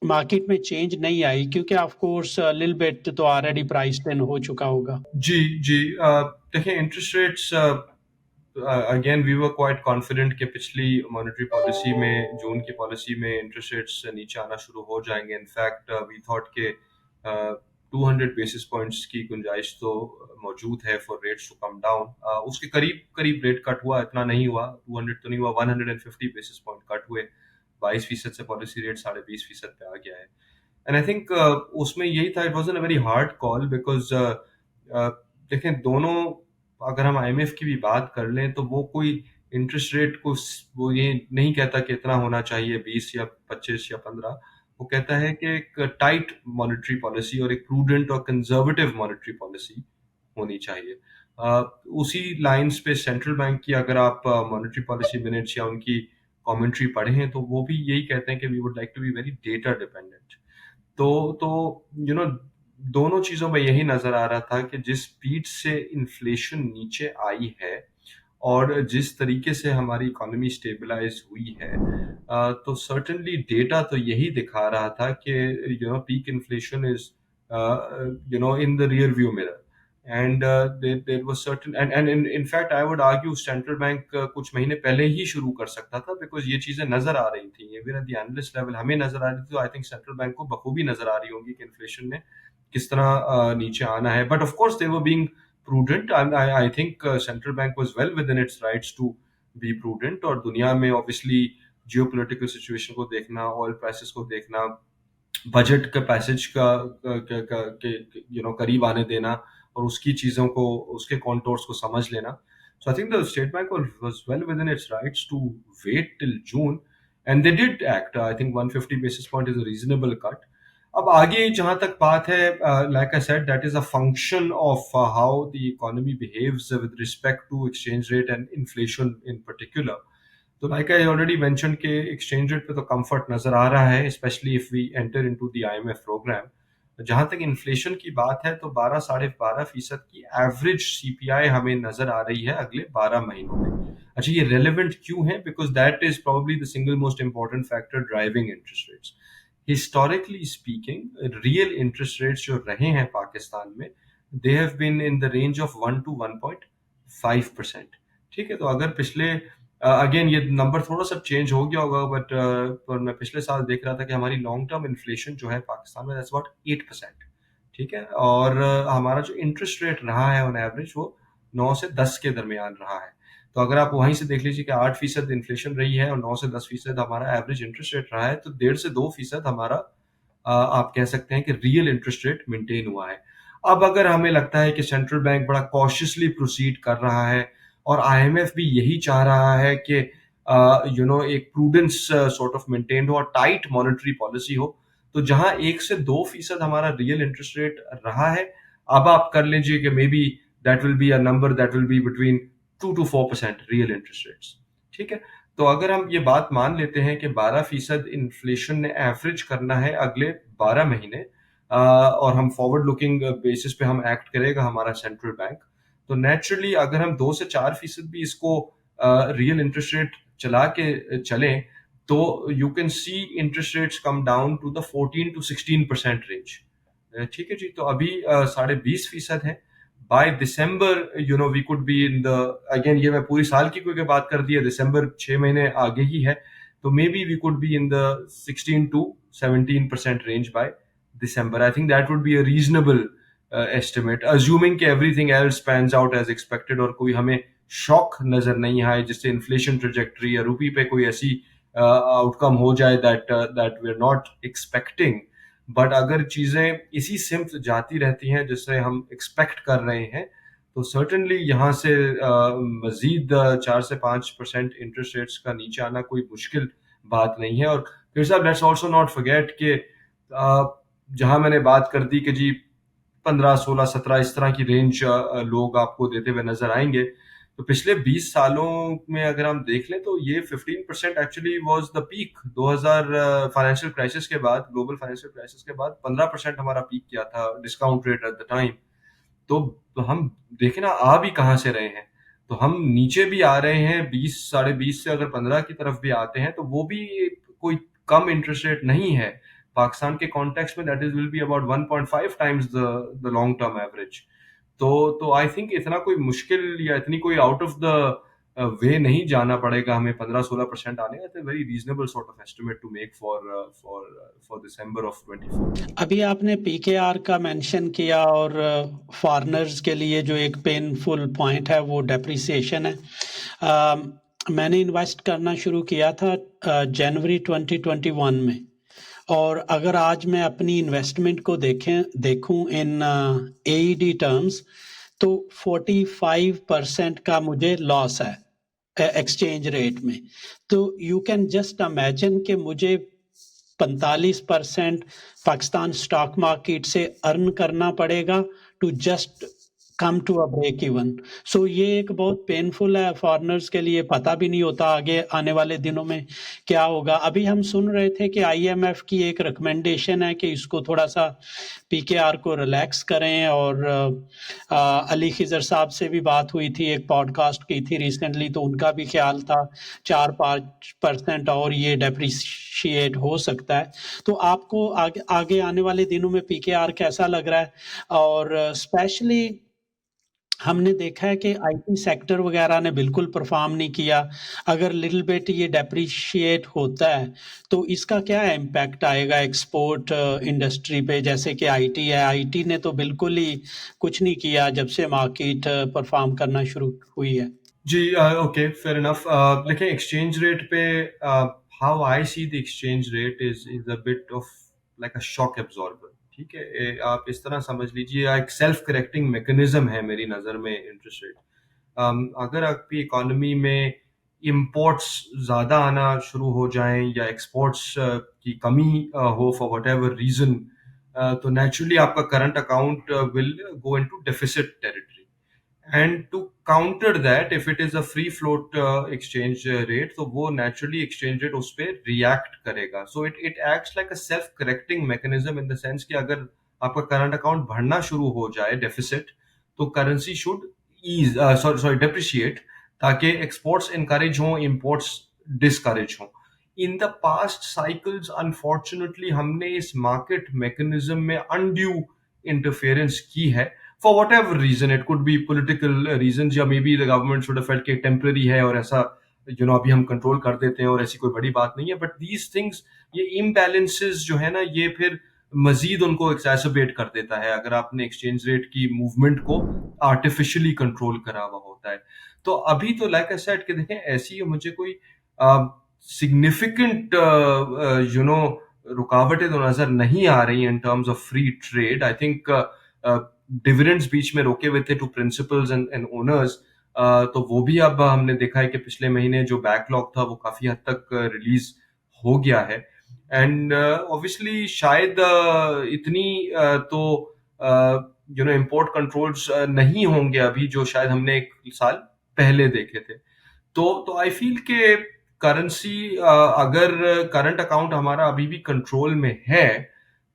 मार्केट में चेंज नहीं आई, क्योंकि ऑफ कोर्स लिटिल बिट तो ऑलरेडी प्राइस्ड इन हो चुका होगा। जी जी, देखिए interest rates, again we were quite confident कि पिछली मॉनेटरी पॉलिसी में, जून की पॉलिसी में इंटरेस्ट रेट्स नीचे आना शुरू हो जाएंगे। इनफैक्ट वी थॉट के 200 बेसिस पॉइंट्स की गुंजाइश तो मौजूद है for rates to come down. उसके करीब करीब रेट कट हुआ, इतना नहीं हुआ, 200 तो नहीं हुआ, 150 बेसिस पॉइंट कट हुए। 22% से पॉलिसी रेट 20.5% पे आ गया है। एंड आई थिंक उसमें यही था, it wasn't a very hard call, because देखें दोनों, अगर हम आईएमएफ की भी बात कर लें तो वो कोई इंटरेस्ट रेट को वो ये नहीं कहता कि इतना होना चाहिए 20 या 25 या 15। वो कहता है कि एक टाइट मॉनेटरी पॉलिसी और एक प्रूडेंट और कंजर्वेटिव मॉनेटरी पॉलिसी होनी चाहिए। उसी लाइंस पे सेंट्रल बैंक की अगर आप मॉनेटरी पॉलिसी मिनट्स या उनकी कमेंट्री पढ़े हैं तो वो भी यही कहते हैं कि we would like to be very data dependent. तो दोनों चीजों में यही नजर आ रहा था कि जिस स्पीड से इन्फ्लेशन नीचे आई है और जिस तरीके से हमारी इकोनॉमी स्टेबलाइज हुई है, तो सर्टेनली डेटा तो यही दिखा रहा था कि peak inflation is in the rear view mirror. And there was certain, and in fact I would argue central bank कुछ महीने पहले ही शुरू कर सकता था, बिकॉज ये चीजें नजर आ रही थी, even at the analyst level हमें नजर आ रही थी। तो आई थिंक सेंट्रल बैंक को बखूबी नजर आ रही होंगी कि इन्फ्लेशन ने किस तरह नीचे आना है। But of course they were being prudent, and I think central bank was well within its rights to be prudent। और दुनिया में obviously geopolitical situation को देखना, oil prices को देखना, बजट का पैसेज का करीब आने देना और उसकी चीजों को, उसके कॉन्टोर्स को समझ लेना। So I think the state bank was well within its rights to wait till June, and they did act. I think 150 basis point is a reasonable cut. अब आगे जहां तक बात है, like I said, that is a function of how the economy behaves with respect to exchange rate and inflation in particular. तो like I already mention के exchange rate पे तो कंफर्ट नजर आ रहा है, specially if we enter into the IMF programme. जहां तक इन्फ्लेशन की बात है तो 12-12.5% की एवरेज सीपीआई हमें नजर आ रही है अगले 12 महीनों में। अच्छा, ये रेलेवेंट क्यों है? Because that is probably the single most important factor driving interest rates. Historically speaking real interest rates जो रहे हैं पाकिस्तान में, they have been in the range of 1 to 1.5%। ठीक है, तो अगर पिछले अगेन ये नंबर थोड़ा सा चेंज हो गया होगा, बट पर मैं पिछले साल देख रहा था कि हमारी लॉन्ग टर्म इन्फ्लेशन जो है पाकिस्तान में, दैट्स अबाउट 8%। ठीक है, और हमारा जो इंटरेस्ट रेट रहा है ऑन एवरेज वो 9 से 10 के दरमियान रहा है। तो अगर आप वहीं से देख लीजिए कि 8% इन्फ्लेशन रही है और 9 से 10% हमारा एवरेज इंटरेस्ट रेट रहा है, तो 1.5 से 2% हमारा आप कह सकते हैं कि रियल इंटरेस्ट रेट मेंटेन हुआ है। अब अगर हमें लगता है कि सेंट्रल बैंक बड़ा कॉशियसली प्रोसीड कर रहा है और आईएमएफ भी यही चाह रहा है कि एक प्रूडेंस सॉर्ट ऑफ मेंटेन्ड हो और टाइट मॉनेटरी पॉलिसी हो, तो जहां 1 से 2% हमारा रियल इंटरेस्ट रेट रहा है, अब आप कर लीजिए कि maybe that will be a number that will be between 2 to 4% real interest rates. ठीक है, तो अगर हम ये बात मान लेते हैं कि 12% इन्फ्लेशन ने एवरेज करना है अगले 12 महीने, और हम फॉरवर्ड लुकिंग बेसिस पे हम एक्ट करेगा हमारा सेंट्रल बैंक, तो नेचुरली अगर हम 2 से 4% भी इसको रियल इंटरेस्ट रेट चला के चलें, तो you can see interest rates come down to the 14 to 16% range. ठीक है जी, तो अभी 20.5% है। By December we could be in the, again ये मैं पूरी साल की क्योंकि बात कर दी है, दिसंबर 6 महीने आगे ही है, तो maybe we could be in the 16 to 17% range by December. I think that would be a reasonable estimate, assuming कि everything else pans out as expected और कोई हमें शॉक नजर नहीं आए जिससे इन्फ्लेशन ट्रेजेक्टरी या रुपी पे कोई ऐसी आउटकम हो जाए that we are not expecting. But अगर चीजें इसी सिम्त जाती रहती हैं जिससे हम एक्सपेक्ट कर रहे हैं, तो सर्टनली यहाँ से मजीद 4 से 5% इंटरेस्ट रेट्स का नीचे आना कोई मुश्किल बात नहीं है। और फिर साहब लेट्स ऑल्सो नॉट फॉरगेट कि जहां मैंने बात कर दी कि जी 15, 16, 17 इस तरह की रेंज लोग आपको देते हुए नजर आएंगे, तो पिछले 20 सालों में अगर हम देख लें तो ये 15% actually was the peak. 2000 financial crisis के बाद, ग्लोबल फाइनेंशियल क्राइसिस के बाद 15% हमारा पीक किया था discount rate at the time. तो हम देखें ना आ भी कहाँ से रहे हैं, तो हम नीचे भी आ रहे हैं, 20, 20.5 से अगर 15 की तरफ भी आते हैं तो वो भी कोई कम इंटरेस्ट रेट नहीं है। पाकिस्तान के कॉन्टेक्स्ट में that is will be about 1.5 times the long term average. तो आई थिंक इतना कोई मुश्किल या इतनी कोई आउट ऑफ द वे नहीं जाना पड़ेगा हमें 15-16% आने का। It's very reasonable sort of estimate to make for December of 24। अभी आपने पीकेआर का मेंशन किया और फॉरेनर्स के लिए जो एक पेनफुल पॉइंट है वो डेप्रिसिएशन है। मैंने इन्वेस्ट करना शुरू किया था जनवरी 2021 में, और अगर आज मैं अपनी इन्वेस्टमेंट को देखूं इन एईडी टर्म्स, तो 45% का मुझे लॉस है एक्सचेंज रेट में। तो यू कैन जस्ट इमेजिन कि मुझे 45% पाकिस्तान स्टॉक मार्केट से अर्न करना पड़ेगा to just come to a break even. So ये एक बहुत पेनफुल है फॉरेनर्स के लिए, पता भी नहीं होता आगे आने वाले दिनों में क्या होगा। अभी हम सुन रहे थे कि आईएमएफ की एक रिकमेंडेशन है कि इसको थोड़ा सा पीकेआर को रिलैक्स करें, और अली खिजर साहब से भी बात हुई थी, एक पॉडकास्ट की थी रिसेंटली, तो उनका भी ख्याल था 4-5% और ये डेप्रिशिएट हो सकता है। तो आपको आगे आने वाले दिनों में पीकेआर कैसा लग रहा है? और स्पेशली हमने देखा है कि आईटी सेक्टर वगैरह ने बिल्कुल परफॉर्म नहीं किया। अगर लिटिल बिट ये डेप्रिशिएट होता है तो इसका क्या इम्पैक्ट आएगा एक्सपोर्ट इंडस्ट्री पे? जैसे कि आईटी है, आईटी ने तो बिल्कुल ही कुछ नहीं किया जब से मार्केट परफॉर्म करना शुरू हुई है। जी, ओके, फेयर इनफ। देखिए एक्सचेंज रेट पे, how I see the exchange rate is a bit of like a shock absorber. ठीक है, आप इस तरह समझ लीजिए एक सेल्फ करेक्टिंग मैकेनिज्म है मेरी नज़र में इंटरेस्ट रेट। अगर आपकी इकोनॉमी में इंपोर्ट्स ज़्यादा आना शुरू हो जाएं या एक्सपोर्ट्स की कमी हो फॉर वट एवर रीज़न, तो नेचुरली आपका current account will go into deficit territory. And to counter that, if it is a free float exchange rate, तो वो नेचुरली एक्सचेंज रेट उस पर रिएक्ट करेगा। So it it acts like a self correcting mechanism in the sense कि अगर आपका current account बढ़ना शुरू हो जाए डेफिसिट, तो currency should ease sorry depreciate, ताकि एक्सपोर्ट्स इनकरेज हों, इंपोर्ट्स डिसकरेज हों। In the past cycles unfortunately हमने इस मार्केट मैकेनिज्म में अनड्यू इंटरफेरेंस की है, for whatever reason, it could be political reasons, या maybe the government should have felt कि temporary है और ऐसा अभी हम कंट्रोल कर देते हैं और ऐसी कोई बड़ी बात नहीं है, बट these things, ये imbalances जो है ना, ये फिर मजीद उनको exacerbate कर देता है अगर आपने exchange rate की movement को artificially control करा हुआ होता है। तो अभी तो like I said कि देखें, ऐसी मुझे कोई significant रुकावटें तो नजर नहीं आ रही in terms of free trade. I think dividends बीच में रोके हुए थे टू प्रिंसिपल्स एंड ओनर्स, तो वो भी अब हमने देखा है कि पिछले महीने जो बैकलॉग था वो काफी हद तक रिलीज हो गया है। एंड ऑब्वियसली शायद इतनी तो इंपोर्ट कंट्रोल्स नहीं होंगे अभी जो शायद हमने एक साल पहले देखे थे। तो आई फील के करेंसी, अगर करंट अकाउंट हमारा अभी भी कंट्रोल में है,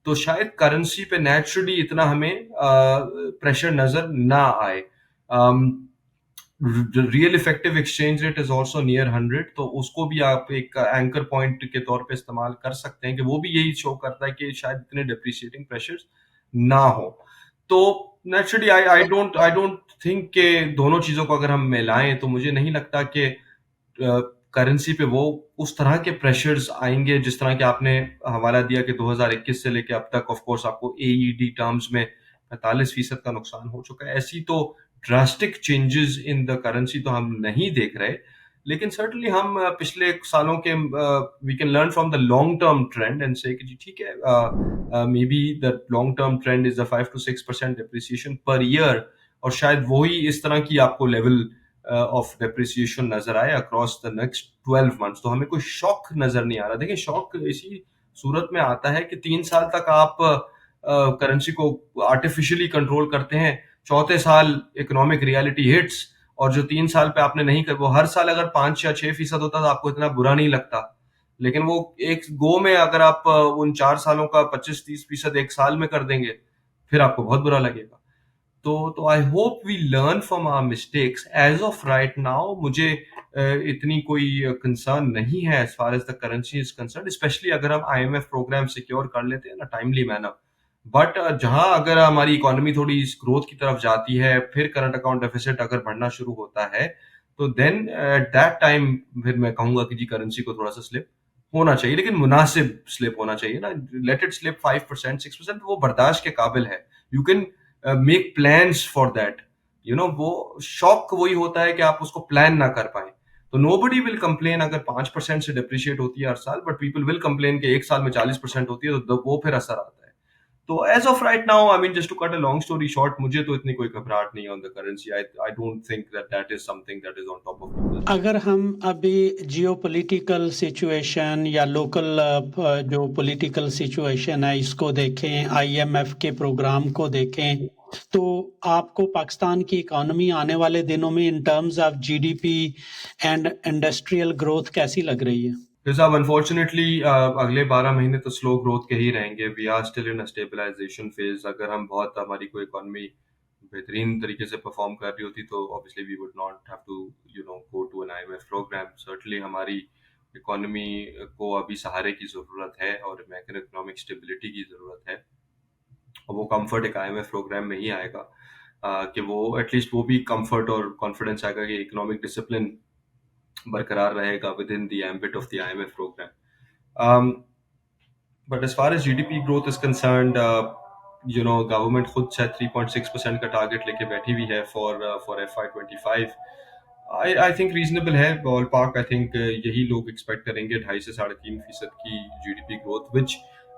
तो शायद करेंसी पे नेचुरली इतना हमें प्रेशर नजर ना आए। Real effective exchange rate is also near 100, तो उसको भी आप एक एंकर पॉइंट के तौर पे इस्तेमाल कर सकते हैं कि वो भी यही शो करता है कि शायद इतने डिप्रिशिएटिंग प्रेशर्स ना हो। तो नेचुरली आई डोंट थिंक के दोनों चीजों को अगर हम मिलाएं तो मुझे नहीं लगता कि करेंसी पे वो उस तरह के प्रेशर्स आएंगे जिस तरह के आपने हवाला दिया कि 2021 से लेके अब तक ऑफ कोर्स आपको एईडी टर्म्स में 45% का नुकसान हो चुका है। ऐसी तो drastic changes in the currency तो हम नहीं देख रहे, लेकिन सर्टनली हम पिछले सालों के we can learn from the long term trend and say कि जी ठीक है, maybe the long term trend is a 5 to 6% depreciation per year, और शायद वही इस तरह की आपको लेवल ऑफ डेप्रिसिएशन नजर आए अक्रॉस द नेक्स्ट 12 मंथ्स। तो हमें कोई शॉक नजर नहीं आ रहा। देखिए, शॉक इसी सूरत में आता है कि 3 साल तक आप करेंसी को आर्टिफिशियली कंट्रोल करते हैं, चौथे साल इकोनॉमिक रियलिटी हिट्स, और जो 3 साल पे आपने नहीं कर, वो हर साल अगर 5 या 6% होता तो आपको इतना बुरा नहीं लगता, लेकिन वो एक गो में अगर आप उन 4 सालों का 25-30% एक साल में कर देंगे, फिर आपको बहुत बुरा लगेगा। तो I hope we learn from our mistakes. As of right now मुझे इतनी कोई कंसर्न नहीं है as far as the currency is concern, specially अगर हम आईएमएफ प्रोग्राम सिक्योर कर लेते हैं ना टाइमली मैनर। बट जहां अगर हमारी इकोनॉमी थोड़ी ग्रोथ की तरफ जाती है, फिर करंट अकाउंट डेफिसिट अगर बढ़ना शुरू होता है, तो देन एट दैट टाइम फिर मैं कहूंगा कि जी करेंसी को थोड़ा सा स्लिप होना चाहिए, लेकिन मुनासिब स्लिप होना चाहिए ना। लेट इट स्लिप 5%, 6%, वो बर्दाश्त के काबिल है। You can make plans for that. वो शॉक वही होता है कि आप उसको प्लान ना कर पाए। तो नोबडी विल कंप्लेन अगर 5% से डिप्रिशिएट होती है हर साल, बट पीपल विल कंप्लेन कि एक साल में 40% होती है, तो वो फिर असर आता है। तो as of right now, I mean, just to cut a long story short, मुझे तो इतनी कोई घबराहट नहीं है on the currency. I don't think that that is something that is on top of people. अगर हम अभी जियोपॉलिटिकल सिचुएशन या लोकल जो पॉलिटिकल सिचुएशन है इसको देखें, आईएमएफ के प्रोग्राम को देखें, तो आपको पाकिस्तान की इकोनॉमी आने वाले दिनों में इन terms of GDP and industrial growth कैसी लग रही है? साहब, अनफॉर्चुनेटली अगले 12 महीने तो स्लो ग्रोथ के ही रहेंगे। We are still in a stabilisation phase. अगर हम बहुत हमारी कोई इकोनॉमी बेहतरीन तरीके से परफॉर्म कर रही होती तो obviously we would not have to go to an IMF programme. Certainly हमारी इकोनॉमी को अभी सहारे की ज़रूरत है और मैक्रो इकोनॉमिक स्टेबिलिटी की ज़रूरत है, और वो कंफर्ट एक आईएमएफ प्रोग्राम में ही आएगा। कि वो एटलीस्ट वो भी कंफर्ट और कॉन्फिडेंस आएगा कि इकोनॉमिक डिसिप्लिन बरकरार रहेगा within the ambit of the IMF programme. But as far as GDP growth is concerned, government खुद शायद 3.6% का टारगेट लेके बैठी हुई है for FY25। I think reasonable है बॉल पार्क। आई थिंक यही लोग एक्सपेक्ट करेंगे 2.5 से 3.5% की GDP growth,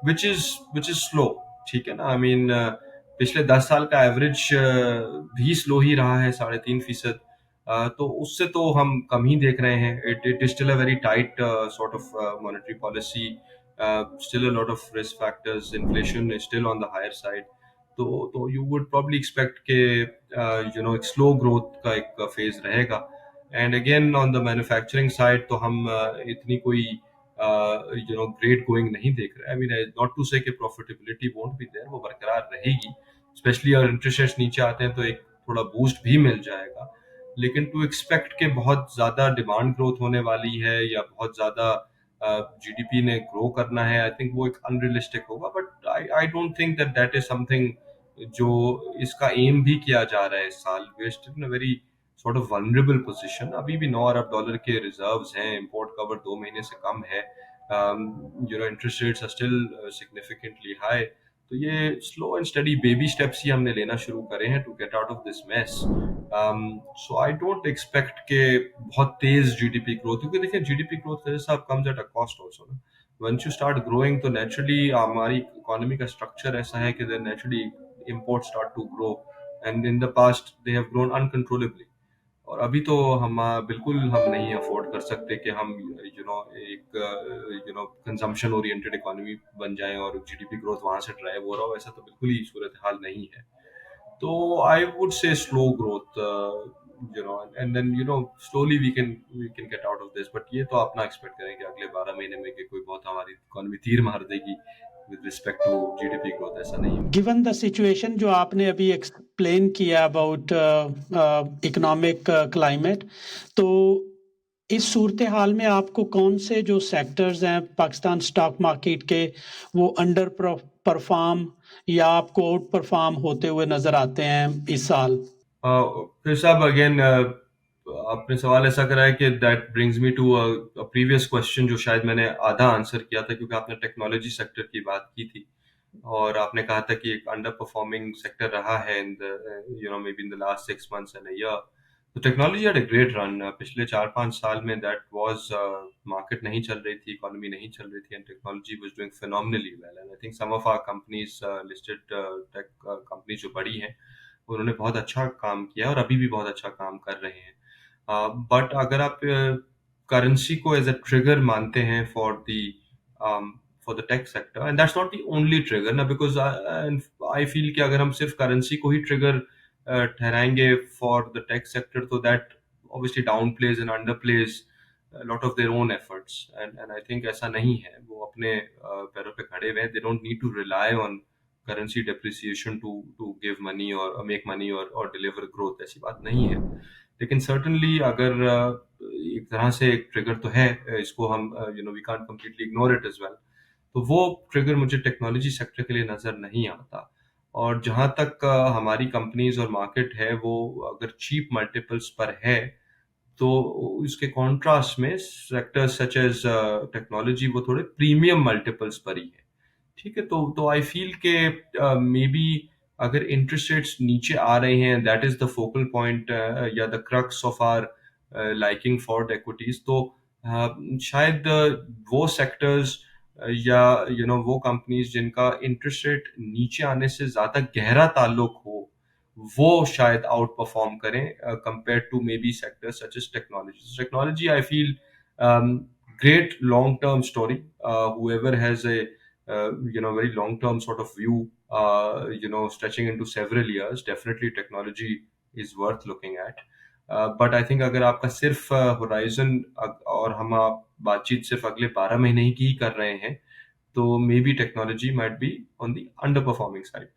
which is slow. ठीक है ना, आई मीन पिछले 10 साल का एवरेज भी स्लो ही रहा है 3.5%। तो उससे तो हम कम ही देख रहे हैं। It is still a very tight sort of monetary policy, still a lot of risk factors, inflation is still on the higher side। तो you would probably expect के एक slow growth का एक phase रहेगा। and again on the manufacturing side तो हम इतनी कोई great going नहीं देख रहे। I mean, not to say कि profitability won't be there, वो बरकरार रहेगी, especially अगर interest rates नीचे आते हैं तो एक थोड़ा boost भी मिल जाएगा। लेकिन टू एक्सपेक्ट के बहुत ज्यादा डिमांड ग्रोथ होने वाली है या बहुत ज्यादा जीडीपी ने ग्रो करना है, आई थिंक वो एक अनरियलिस्टिक होगा। But I don't think that is something जो इसका एम भी किया जा रहा है इस साल, we are still in a very sort of vulnerable position. अभी भी $9 अरब के रिजर्व्स हैं, इंपोर्ट कवर 2 महीने से कम है, interest rates are still significantly high. तो ये slow and steady baby steps ही हमने लेना शुरू करे हैं to get out of this mess. So I don't expect के बहुत तेज जीडीपी ग्रोथ, क्योंकि देखिए जीडीपी ग्रोथ जैसा comes at a cost also ना। वंस यू स्टार्ट ग्रोइंग तो नेचुरली हमारी इकोनॉमी का स्ट्रक्चर ऐसा है कि then naturally imports start to grow, and in the past they have grown uncontrollably। और अभी तो हम बिल्कुल हम नहीं अफोर्ड कर सकते कि हम एक कंजम्पशन ओरिएंटेड इकोनॉमी बन जाएं और जीडीपी ग्रोथ वहां से ड्राइव हो रहा हो, ऐसा तो बिल्कुल ही सूरत हाल नहीं है। तो I would say slow growth, and then slowly we can get out of this. But ये तो अपना एक्सपेक्ट करें कि अगले 12 महीने में कि कोई बहुत हमारी इकोनॉमी तीर मार देगी with respect to GDP growth, ऐसा नहीं है। गिवन द सिचुएशन जो आपने अभी एक्सप्लेन किया अबाउट इकोनॉमिक क्लाइमेट, तो इस सूरत हाल में आपको कौन से जो सेक्टर्स हैं पाकिस्तान स्टॉक मार्केट के वो अंडर परफॉर्म या आपको आउट परफॉर्म होते हुए नजर आते हैं इस साल? फिर साहब अगेन आपने सवाल ऐसा करा है कि that brings me to previous question जो शायद मैंने आधा आंसर किया था, क्योंकि आपने टेक्नोलॉजी सेक्टर की बात की थी और आपने कहा था कि एक अंडर परफॉर्मिंग सेक्टर रहा है in the maybe in the last 6 months and a year. तो technology had a great run पिछले 4-5 साल में। दैट वाज मार्केट नहीं चल रही थी, इकोनॉमी नहीं चल रही थी, and technology was doing phenomenally well. And I think some of our companies, listed tech companies जो बड़ी हैं, उन्होंने बहुत अच्छा काम किया और अभी भी बहुत अच्छा काम कर रहे हैं। बट अगर आप करेंसी को एज अ ट्रिगर मानते हैं for the tech sector, and that's not the only trigger ना, बिकॉज आई फील कि अगर हम सिर्फ करेंसी को ही ट्रिगर ठहराएंगे फॉर द टेक सेक्टर, तो that obviously downplays and underplays a lot of their own efforts, and I think ऐसा नहीं है। वो अपने पैरों पे खड़े हुए हैं, they don't need to rely on currency depreciation to give money or make money or deliver growth, ऐसी बात नहीं है। लेकिन certainly अगर एक तरह से एक ट्रिगर तो है, इसको हम we can't completely ignore it as well। तो वो ट्रिगर मुझे टेक्नोलॉजी सेक्टर के लिए नजर नहीं आता। और जहां तक हमारी कंपनीज और मार्केट है, वो अगर चीप मल्टीपल्स पर है, तो इसके कॉन्ट्रास्ट में सेक्टर्स सच एज टेक्नोलॉजी वो थोड़े प्रीमियम मल्टीपल्स पर ही है। ठीक है, तो आई फील के मे बी अगर इंटरेस्ट रेट्स नीचे आ रहे हैं, that is the focal point या the crux of our liking for equities, तो शायद वो सेक्टर्स या वो कंपनीज जिनका इंटरेस्ट रेट नीचे आने से ज्यादा गहरा ताल्लुक हो, वो शायद आउट परफॉर्म करें compare to maybe sectors such as technology. Technology I feel great long term story, whoever has a very long term sort of view, stretching into several years, definitely technology is worth looking at। But I think अगर आपका सिर्फ horizon और हम आप बातचीत सिर्फ अगले 12 महीने की ही कर रहे हैं, तो may be technology might be on the under performing side.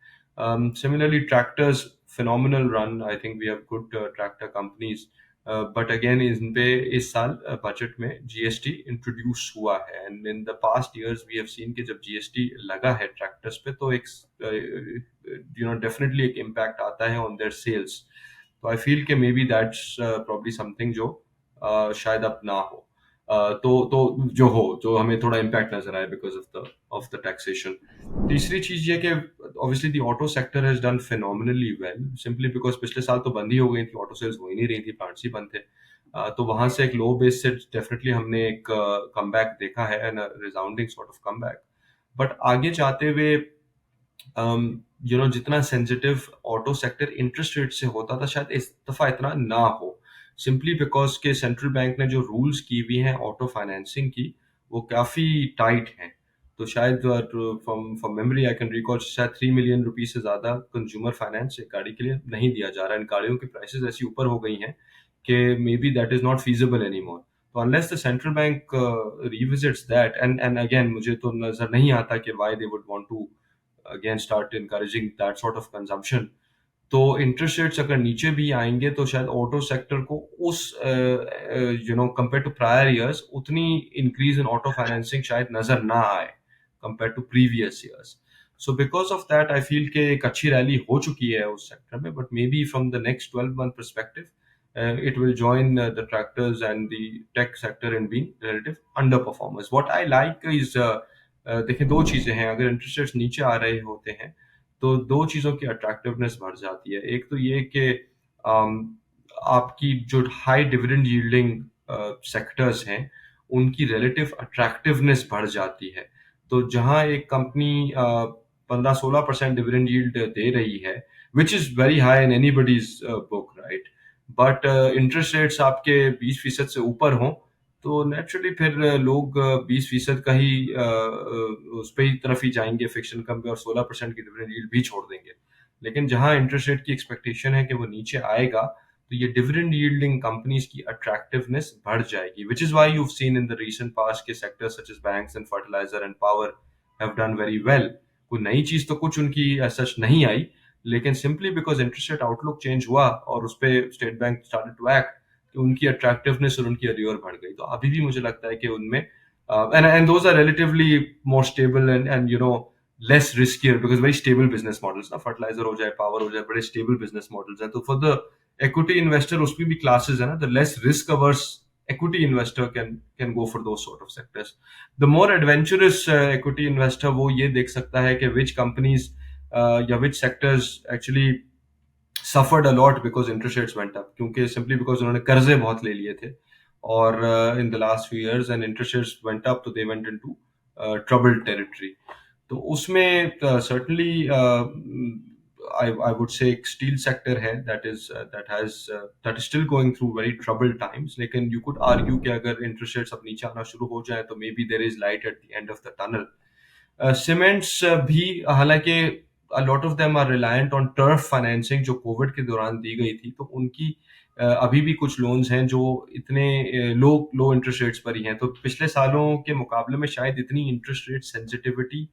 Similarly, tractors, phenomenal run। I think we have good tractor companies। But again in पे इस साल बजट में जीएसटी इंट्रोड्यूस हुआ है, and in the past years we have seen कि जब GST लगा है ट्रैक्टर्स पे, तो एक डेफिनेटली एक इम्पैक्ट आता है ऑन देयर सेल्स। तो आई फील कि may be that's probably something जो शायद अब ना हो। तो जो हमें थोड़ा इम्पैक्ट नजर आए बिकॉज ऑफ द टैक्सेशन। तीसरी चीज ये कि obviously the auto sector has done phenomenally well, simply because पिछले साल तो बंद ही हो गई थी, ऑटो सेल्स हो ही नहीं रही थी, प्लांट्स ही बंद थे। तो वहां से एक लो बेस से डेफिनेटली हमने एक कमबैक देखा है, and resounding sort of comeback. But आगे जाते हुए जितना sensitive auto sector interest rate से होता था, शायद इस दफा इतना ना हो, सिंपली बिकॉज के सेंट्रल बैंक ने जो रूल्स की हुई हैं ऑटो फाइनेंसिंग की, वो काफी टाइट हैं। तो शायद from memory I can recall शायद 3 मिलियन रुपीज से ज्यादा कंज्यूमर फाइनेंस एक गाड़ी के लिए नहीं दिया जा रहा है। इन गाड़ियों की प्राइसेस ऐसी ऊपर हो गई हैं कि maybe that is not feasible any more. तो unless the central bank revisits that, and again मुझे तो नजर नहीं आता कि why they would want to again start encouraging that sort of consumption. तो इंटरेस्ट रेट्स अगर नीचे भी आएंगे, तो शायद ऑटो सेक्टर को उस कंपेयर टू प्रायर ईयर्स उतनी इंक्रीज इन ऑटो फाइनेंसिंग शायद नजर ना आए compare to previous years. So because of that I feel कि एक अच्छी रैली हो चुकी है उस सेक्टर में, but may be from the next 12 month perspective it will join the tractors and the tech sector in being relative underperformers. What I like is देखिए दो चीजें हैं, अगर इंटरेस्ट रेट्स नीचे आ रहे होते हैं तो दो चीजों की अट्रैक्टिवनेस बढ़ जाती है। एक तो ये कि आपकी जो हाई डिविडेंड यील्डिंग सेक्टर्स हैं उनकी रिलेटिव अट्रैक्टिवनेस बढ़ जाती है। तो जहां एक कंपनी 15-16% डिविडेंड यील्ड दे रही है, which is very high in anybody's book, right, but interest rates आपके 20% से ऊपर हों तो नेचुरली फिर लोग 20% का ही उस पे ही तरफ ही जाएंगे फिक्स इनकम पे, और 16% की डिविडेंड यील्ड भी छोड़ देंगे। लेकिन जहां इंटरेस्ट रेट की एक्सपेक्टेशन है कि वो नीचे आएगा तो ये डिविडेंड यील्डिंग कंपनीज की अट्रैक्टिवनेस बढ़ जाएगी, which is why you have seen in the recent past के sectors such as banks and fertiliser and power have done very well. कोई नई चीज तो कुछ उनकी सच नहीं आई, लेकिन simply because interest rate outlook change हुआ और उस पर State Bank started to act, कि उनकी अट्रैक्टिवनेस और उनकी अरियर बढ़ गई। तो अभी भी मुझे लगता है कि उनमें and those are relatively more stable and you know less riskier because very stable business models ना, फर्टिलाइजर हो जाए, पावर हो जाए, बड़े स्टेबल बिजनेस मॉडल्स हैं। तो फॉर द equity investor उसमें भी classes है ना, the less risk averse equity investor can go for those sort of sectors. The more adventurous equity investor वो ये देख सकता है कि which companies या which sectors actually suffered a lot because interest rates went up, क्योंकि simply because उन्होंने कर्जे बहुत ले लिए थे और in the last few years and interest rates went up तो they went into troubled territory. तो उसमें certainly I would say steel sector है that is that is still going through very troubled times, लेकिन you could argue कि अगर interest rates अब नीचे आना शुरू हो जाए तो maybe there is light at the end of the tunnel. Cements भी हालांकि a lot of them are reliant on turf financing जो कोविड के दौरान दी गई थी, तो उनकी अभी भी कुछ लोन्स हैं जो इतने लो इंटरेस्ट रेट्स पर ही हैं। तो पिछले सालों के मुकाबले में शायद इतनी इंटरेस्ट रेट सेंसिटिविटी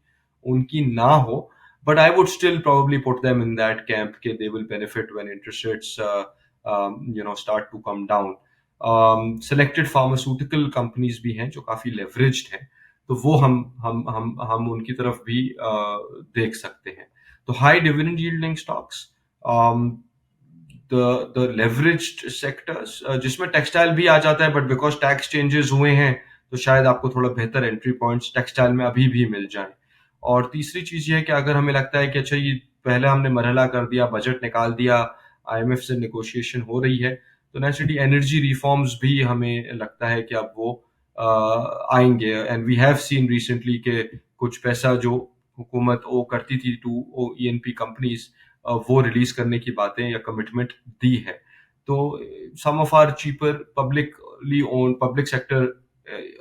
उनकी ना हो, but I would still probably put them in that camp कि they will benefit when interest rates start to come down. Selected pharmaceutical companies भी हैं जो काफी leveraged हैं, तो वो हम उनकी तरफ भी देख सकते हैं। तो high dividend yielding stocks, the leveraged sectors जिसमें टेक्सटाइल भी आ जाता है, बट बिकॉज टैक्स चेंजेस हुए हैं तो शायद आपको थोड़ा बेहतर एंट्री पॉइंट्स टेक्सटाइल में अभी भी मिल जाए। और तीसरी चीज ये है कि अगर हमें लगता है कि अच्छा ये पहले हमने मरहला कर दिया, बजट निकाल दिया, आईएमएफ से नेगोशिएशन हो रही है, तो नेचुरली एनर्जी रिफॉर्म्स भी हमें लगता है कि अब वो आएंगे। And we have seen recently के कुछ पैसा जो हुकूमत वो करती थी टू ईएनपी कंपनीज, वो रिलीज करने की बातें या कमिटमेंट दी है। तो some of our cheaper publicly owned public sector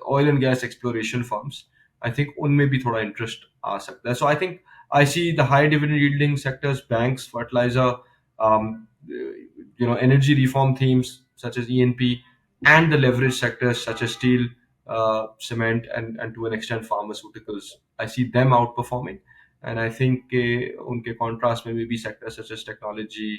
oil and gas exploration firms, I think उनमें भी थोड़ा इंटरेस्ट आ सकता है। So I think I see the high dividend yielding sectors, banks, fertiliser, energy reform themes such as ENP, and the leverage sectors such as steel, cement, and to an extent pharmaceuticals. I see them outperforming, and I think उनके contrast में भी sectors such as technology,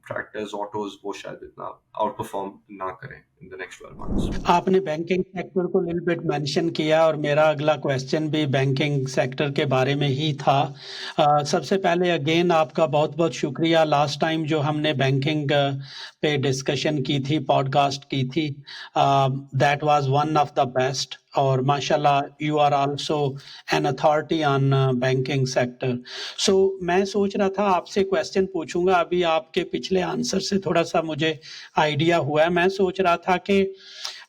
tractors, autos, वो शायद इतना outperform ना करें in the next 12 months. आपने banking sector को लिटिल बिट मेंशन किया और मेरा अगला क्वेश्चन भी बैंकिंग सेक्टर के बारे में ही था। सबसे पहले अगेन आपका बहुत बहुत शुक्रिया। लास्ट टाइम जो हमने बैंकिंग पे डिस्कशन की थी, पॉडकास्ट की थी, that was one of the best, और माशाल्लाह you are also an authority on banking sector. So मैं सोच रहा था आपसे क्वेश्चन पूछूंगा, अभी आपके पिछले आंसर से थोड़ा सा मुझे आइडिया हुआ है। मैं सोच रहा था कि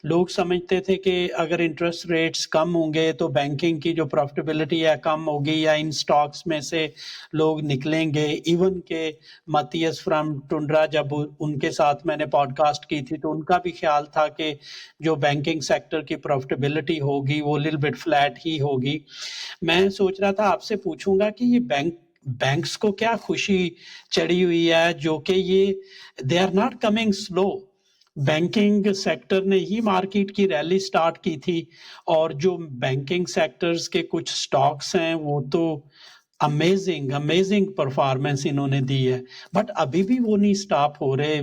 लोग समझते थे कि अगर इंटरेस्ट रेट्स कम होंगे तो बैंकिंग की जो प्रॉफिटेबिलिटी है कम होगी, या इन स्टॉक्स में से लोग निकलेंगे। इवन के मतीयस फ्रॉम टुंड्रा, जब उनके साथ मैंने पॉडकास्ट की थी तो उनका भी ख्याल था कि जो बैंकिंग सेक्टर की प्रॉफिटेबिलिटी होगी वो लिटिल बिट फ्लैट ही होगी। मैं सोच रहा था आपसे पूछूंगा कि ये बैंक्स को क्या खुशी चढ़ी हुई है जो कि ये they are not coming slow. Banking sector ने ही मार्केट की रैली स्टार्ट की थी, और जो बैंकिंग सेक्टर्स के कुछ स्टॉक्स हैं वो तो अमेजिंग अमेजिंग परफॉर्मेंस इन्होंने दी है, बट अभी भी वो नहीं स्टॉप हो रहे।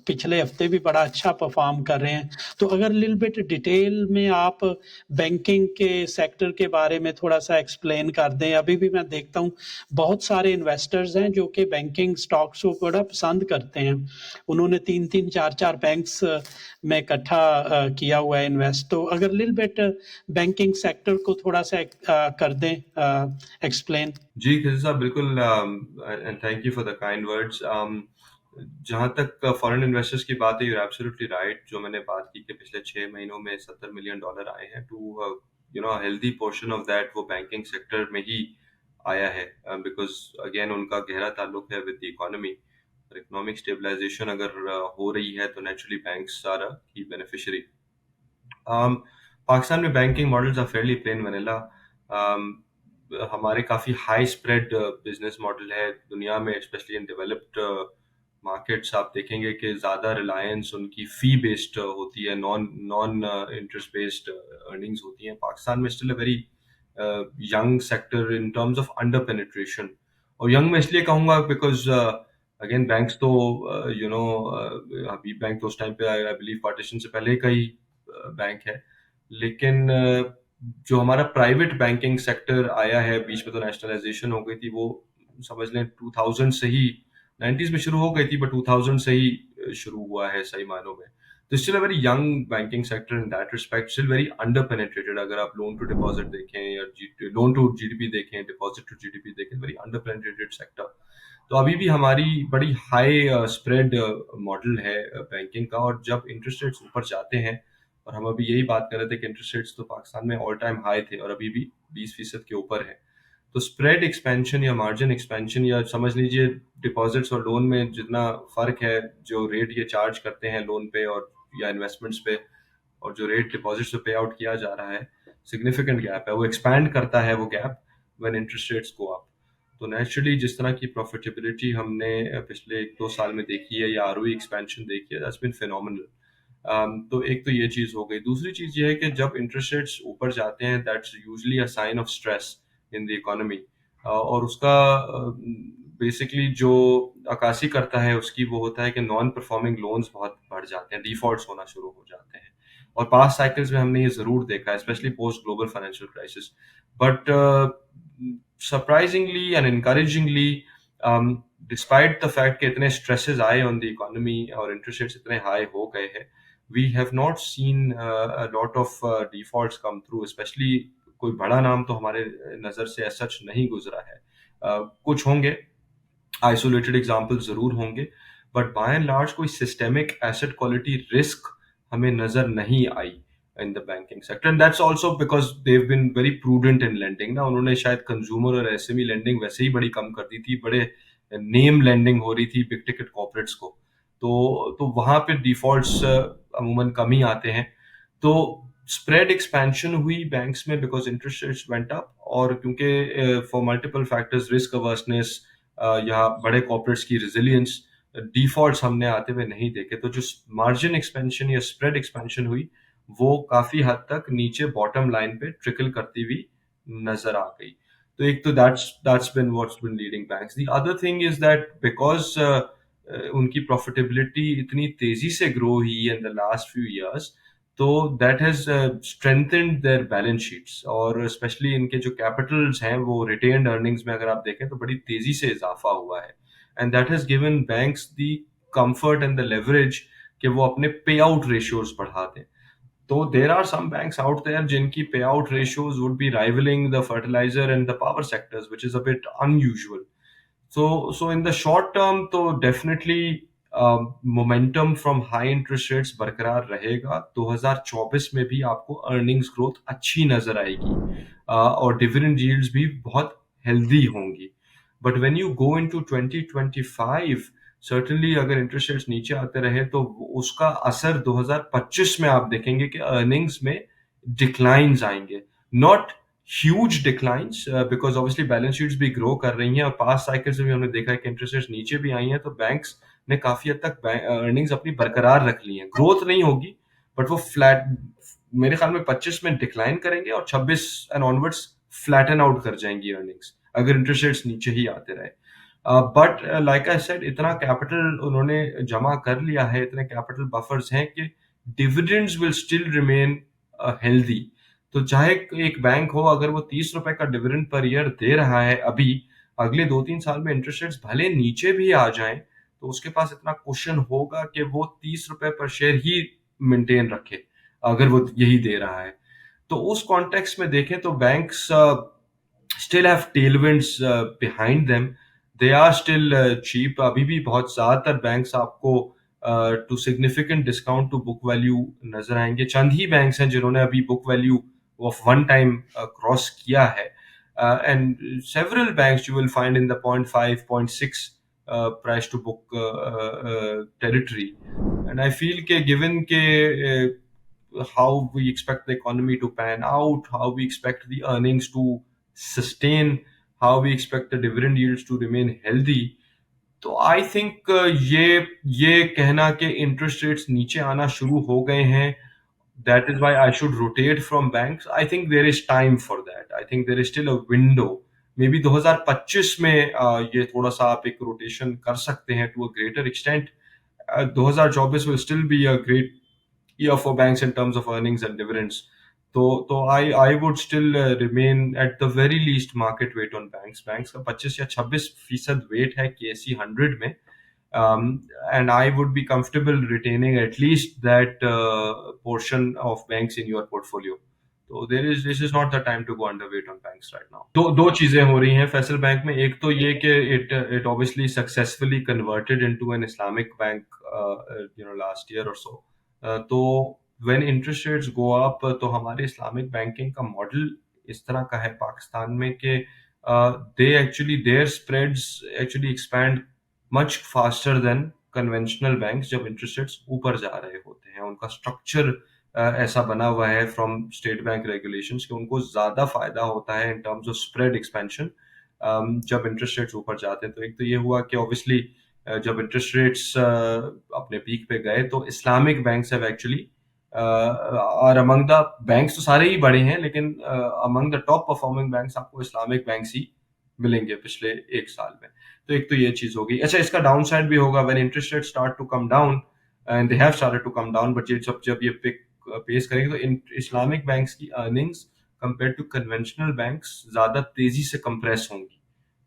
पिछले हफ्ते भी बड़ा अच्छा परफॉर्म कर रहे हैं। तो अगर लिटिल बिट डिटेल में आप बैंकिंग के सेक्टर के बारे में थोड़ा सा एक्सप्लेन कर दें। अभी भी मैं देखता हूँ बहुत सारे इन्वेस्टर्स हैं जो कि बैंकिंग स्टॉक्स को बड़ा पसंद करते हैं। उन्होंने 3-3 4-4 बैंक्स में इकट्ठा किया हुआ है इन्वेस्ट। तो अगर लिटिल बिट बैंकिंग सेक्टर को थोड़ा सा कर दें एक्सप्लेन। जी, खिज़र साहब बिल्कुल and thank you for the kind words. जहाँ तक फॉरेन इन्वेस्टर्स की बात है, यू आर एब्सोल्युटली राइट। जो मैंने बात की कि पिछले 6 महीनों में $70 मिलियन आए हैं, to healthy portion of that वो बैंकिंग सेक्टर में ही आया है, बिकॉज़ अगेन उनका गहरा ताल्लुक है विद द इकोनॉमी। और इकोनॉमिक स्टेबलाइजेशन अगर हो रही है तो नेचुरली बैंक्स आर अ की बेनिफिशियरी। पाकिस्तान में banking models are fairly plain vanilla. हमारे काफ़ी हाई स्प्रेड बिजनेस मॉडल है दुनिया में, स्पेशली इन डेवलप्ड मार्केट्स। आप देखेंगे कि ज़्यादा रिलायंस उनकी फ़ी बेस्ड होती है, non non interest based earnings होती हैं। पाकिस्तान में still a very young sector in terms of under penetration. और यंग मैं इसलिए कहूँगा बिकॉज अगेन बैंक्स तो हबीब बैंक तो उस टाइम पे आई बिलीव पार्टीशन से पहले का ही बैंक है। लेकिन जो हमारा प्राइवेट बैंकिंग सेक्टर आया है, बीच में तो नेशनलाइजेशन हो गई थी, वो समझ लें 2000 से ही, 90s में शुरू हो गई थी, बट 2000 से ही शुरू हुआ है सही मायनों में। तो still a very young banking sector in that respect, still very under penetrated. अगर आप लोन टू डिपॉजिट देखें या लोन टू जीडीपी देखें, डिपॉजिट टू जीडीपी देखें, वेरी अंडर पेनिट्रेटेड सेक्टर। तो अभी भी हमारी बड़ी हाई स्प्रेड मॉडल है बैंकिंग का। और जब इंटरेस्ट रेट्स ऊपर जाते हैं, और हम अभी यही बात कर रहे थे कि इंटरेस्ट रेट्स तो पाकिस्तान में ऑल टाइम हाई थे और अभी भी 20% के ऊपर है, तो स्प्रेड एक्सपेंशन या मार्जिन एक्सपेंशन, या समझ लीजिए डिपॉजिट्स और लोन में जितना फर्क है, जो रेट ये चार्ज करते हैं लोन पे और या इन्वेस्टमेंट्स पे, और जो रेट डिपॉजिट्स पे पे आउट किया जा रहा है, सिग्निफिकेंट गैप है। वो एक्सपैंड करता है वो gap when interest rates go up. तो नेचुरली जिस तरह की प्रॉफिटेबिलिटी हमने पिछले 1-2 साल में देखी है, या आरओई एक्सपेंशन देखी है, दैट्स बीन फिनोमिनल। तो एक तो ये चीज़ हो गई। दूसरी चीज़ ये है कि जब इंटरेस्ट रेट्स ऊपर जाते हैं, that's usually a sign of stress in the economy. और उसका बेसिकली जो अक्कासी करता है उसकी वो होता है कि नॉन परफॉर्मिंग लोन्स बहुत बढ़ जाते हैं, डिफॉल्ट्स होना शुरू हो जाते हैं। और पास्ट साइकिल्स में हमने ये ज़रूर देखा है, especially post global financial crisis. But surprisingly and encouragingly, despite the fact कि इतने स्ट्रेसेस आए ऑन द इकोनॉमी और इंटरेस्ट रेट्स इतने हाई हो गए हैं, we have not seen a lot of defaults come through. Especially कोई बड़ा नाम तो हमारे नज़र से ऐसा सच नहीं गुजरा है। कुछ होंगे, आइसोलेटेड एग्जाम्पल जरूर होंगे, बट बाय एंड लार्ज कोई सिस्टेमिक एसेट क्वालिटी रिस्क हमें नजर नहीं आई in the banking sector. And that's also because they have been very prudent in lending ना। उन्होंने शायद कंज्यूमर और एसएमई लेंडिंग वैसे ही बड़ी कम कर दी थी, बड़े नेम लेंडिंग हो रही थी बिग टिकट कॉर्पोरेट्स को। तो वहां पे डिफॉल्ट्स अमूमन कम ही आते हैं। तो स्प्रेड एक्सपेंशन हुई बैंक्स में because interest rates went up, और क्योंकि फॉर मल्टीपल फैक्टर्स, रिस्क अवर्सनेस या बड़े कॉर्पोरेट्स की रेजिलियंस, डिफॉल्ट्स हमने आते हुए नहीं देखे। तो जो मार्जिन एक्सपेंशन या स्प्रेड एक्सपेंशन हुई, वो काफी हद तक नीचे बॉटम लाइन पे ट्रिकल करती हुई नजर आ गई। तो एक तो that's been what's been leading banks. The other thing is that because उनकी प्रॉफिटेबिलिटी इतनी तेजी से ग्रो हुई in the last few years, तो that has strengthened their balance sheets. और स्पेशली इनके जो कैपिटल्स हैं, वो रिटेन्ड अर्निंग्स में अगर आप देखें तो बड़ी तेजी से इजाफा हुआ है। And that has given banks the comfort and the leverage कि वो अपने पे आउट रेशियोज बढ़ा दें। तो there are some banks out there जिनकी pay out ratios would be rivalling the fertiliser and the power sectors, which is a bit unusual. So in the short term, तो definitely momentum from high interest rates बरकरार रहेगा। 2024 में भी आपको earnings growth अच्छी नजर आएगी, और डिविडेंड यील्ड्स भी बहुत हेल्दी होंगी। But when you go into 2025, certainly अगर इंटरेस्ट रेट्स नीचे आते रहे तो उसका असर 2025 में आप देखेंगे कि अर्निंग्स में डिक्लाइंस आएंगे। Not huge declines, because obviously balance sheets भी ग्रो कर रही हैं, और पास्ट साइकिल्स में भी हमने देखा है कि इंटरेस्ट रेट्स नीचे भी आई हैं, तो बैंक्स ने काफी हद तक अर्निंग्स अपनी बरकरार रख ली हैं। ग्रोथ नहीं होगी, बट वो फ्लैट, मेरे ख्याल में 25 में डिक्लाइन करेंगे और 26 एंड ऑनवर्ड्स फ्लैटन आउट कर जाएंगी अर्निंग्स, अगर इंटरेस्ट रेट्स नीचे ही आते रहे। बट लाइक आई सेड, इतना कैपिटल उन्होंने जमा कर लिया है, इतने कैपिटल बफर्स हैं कि dividends will still remain healthy. तो चाहे एक बैंक हो, अगर वो 30 रुपए का डिविडेंड पर ईयर दे रहा है अभी, अगले 2-3 साल में इंटरेस्ट रेट्स भले नीचे भी आ जाएं, तो उसके पास इतना क्वेश्चन होगा कि वो 30 रुपए पर शेयर ही मेंटेन रखे, अगर वो यही दे रहा है। तो उस कॉन्टेक्स्ट में देखें तो banks still have tailwinds behind them. They are still cheap. अभी भी बहुत ज़्यादातर बैंक्स आपको to significant discount to book value नजर आएंगे। चंद ही बैंक्स हैं जिन्होंने अभी book value of one time cross किया है, and several banks you will find in the 0.5 0.6 price to book territory. And I feel के गिवन के how we expect the economy to pan out, how we expect the earnings to sustain, how we expect the dividend yields to remain healthy. तो I think ये कहना कि interest rates नीचे आना शुरू हो गए हैं, that is why I should rotate from banks, I think there is time for that. I think there is still a window. Maybe 2025 में ये थोड़ा सा आप एक रोटेशन कर सकते हैं to a greater extent. 2024 will still be a great year for banks in terms of earnings and dividends. तो I would still remain at the very least market weight on banks. Banks का 25 या 26% weight है KSE 100 में, and I would be comfortable retaining at least that portion of banks in your portfolio. तो this is not the time to go underweight on banks right now. दो चीजें हो रही हैं फैसल बैंक में। एक तो ये कि it obviously successfully converted into an Islamic bank last year or so. तो when interest rates go up, तो हमारे इस्लामिक बैंकिंग का मॉडल इस तरह का है पाकिस्तान में कि their spreads actually expand much faster than conventional banks जब इंटरेस्ट रेट्स ऊपर जा रहे होते हैं। उनका स्ट्रक्चर ऐसा बना हुआ है फ्रॉम स्टेट बैंक रेगुलेशंस कि उनको ज्यादा फायदा होता है इन टर्म्स ऑफ स्प्रेड एक्सपेंशन जब इंटरेस्ट रेट्स ऊपर जाते हैं। तो एक तो ये हुआ कि ऑब्वियसली जब इंटरेस्ट रेट्स अपने पीक पे गए तो इस्लामिक बैंक्स हैव एक्चुअली और अमंग द बैंक्स तो सारे ही बड़े हैं, लेकिन among the top performing banks आपको इस्लामिक बैंक्स ही मिलेंगे पिछले एक साल में। तो एक तो ये चीज होगी। अच्छा, इसका डाउन साइड भी होगा when interest rate start to come down, and they have started to come down, but ये जब ये पिक पेस करेंगे तो इस्लामिक बैंक्स की earnings compare to conventional banks ज्यादा तेजी से कंप्रेस होंगी।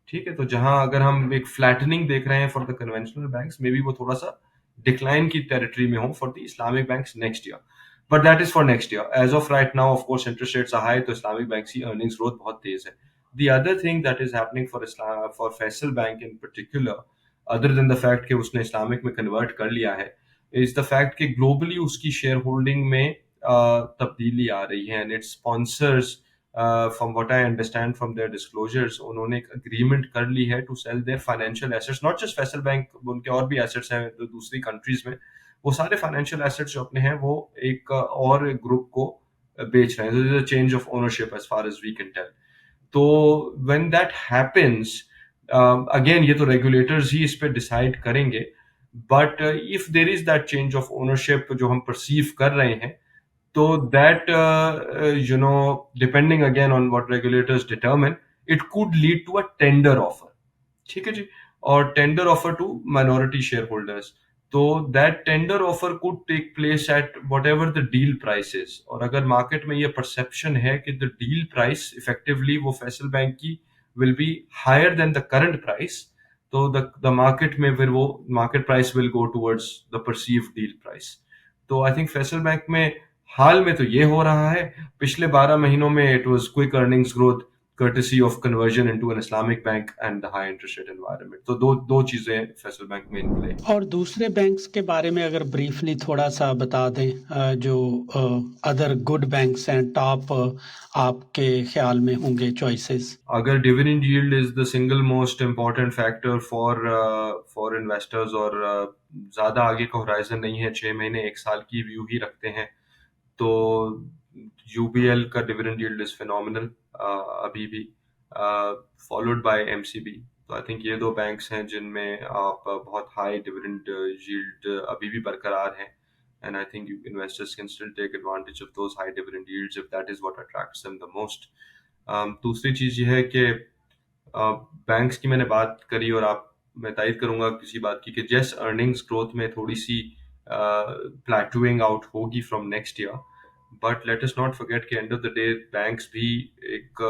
ठीक है, तो जहां अगर हम एक फ्लैटनिंग देख रहे हैं for the conventional banks, maybe वो थोड़ा सा डिक्लाइन की टेरिटरी में हो for the Islamic banks next year, but that is for next year. As of right now of course interest rates are high, तो इस्लामिक बैंक्स की earnings growth बहुत तेज है। The other thing that is happening for Faisal Bank in particular, other than the fact कि उसने Islamic में convert कर लिया है, is the fact कि ग्लोबली उसकी शेयर होल्डिंग में तब्दीली आ रही है, and it's sponsors from what I understand from their disclosures, उन्होंने एक अग्रीमेंट कर ली है to sell their financial assets, not just Faysal Bank, उनके और भी एसेट्स हैं तो दूसरी कंट्रीज में, वो सारे फाइनेंशियल एसेट्स जो अपने हैं वो एक और ग्रुप को बेच रहे हैं। Change of ownership as far as we can tell. तो व्हेन दैट हैपेंस, अगेन ये तो रेगुलेटर्स ही इस पे डिसाइड करेंगे, but if there is that change of ownership जो हम परसीव कर रहे हैं, तो that depending again on what regulators determine, it could lead to a tender offer. ठीक है जी, और tender offer to minority share holders. तो that tender offer could take place at whatever the deal price is, और अगर market में ये perception है कि द डील प्राइस इफेक्टिवली वो फैसल बैंक की will be higher than the current price, तो द मार्केट में फिर वो market price will go towards the perceived deal price. तो आई थिंक फैसल बैंक में हाल में तो ये हो रहा है। पिछले 12 महीनों में it was quick earnings growth courtesy of conversion into an Islamic bank and the high interest rate environment. तो दो चीजें फैसल बैंक में इन प्ले। और दूसरे बैंक्स के बारे में अगर ब्रीफली थोड़ा सा बता दें, जो अदर गुड बैंक्स हैं, टॉप आपके ख्याल में होंगे चॉइसेस। अगर dividend yield is the single most important factor for investors, और ज्यादा आगे का होराइजन नहीं है, 6 महीने 1 साल की व्यू ही रखते हैं, तो यूबीएल का डिविडेंड यील्ड इज फिनोमिनल अभी भी, फॉलोड बाय एमसीबी। तो आई थिंक ये दो बैंक्स हैं जिनमें आप बहुत हाई डिविडेंड यील्ड अभी भी बरकरार है, and I think investors can still take advantage of those high dividend yields if that is what attracts them the most. दूसरी चीज ये है कि बैंक्स की मैंने बात करी और आप मैं तायद करूंगा किसी बात की कि जैस अर्निंग्स ग्रोथ में थोड़ी सी प्लेटूइंग आउट होगी from next year, but let us not forget कि end of the day banks भी एक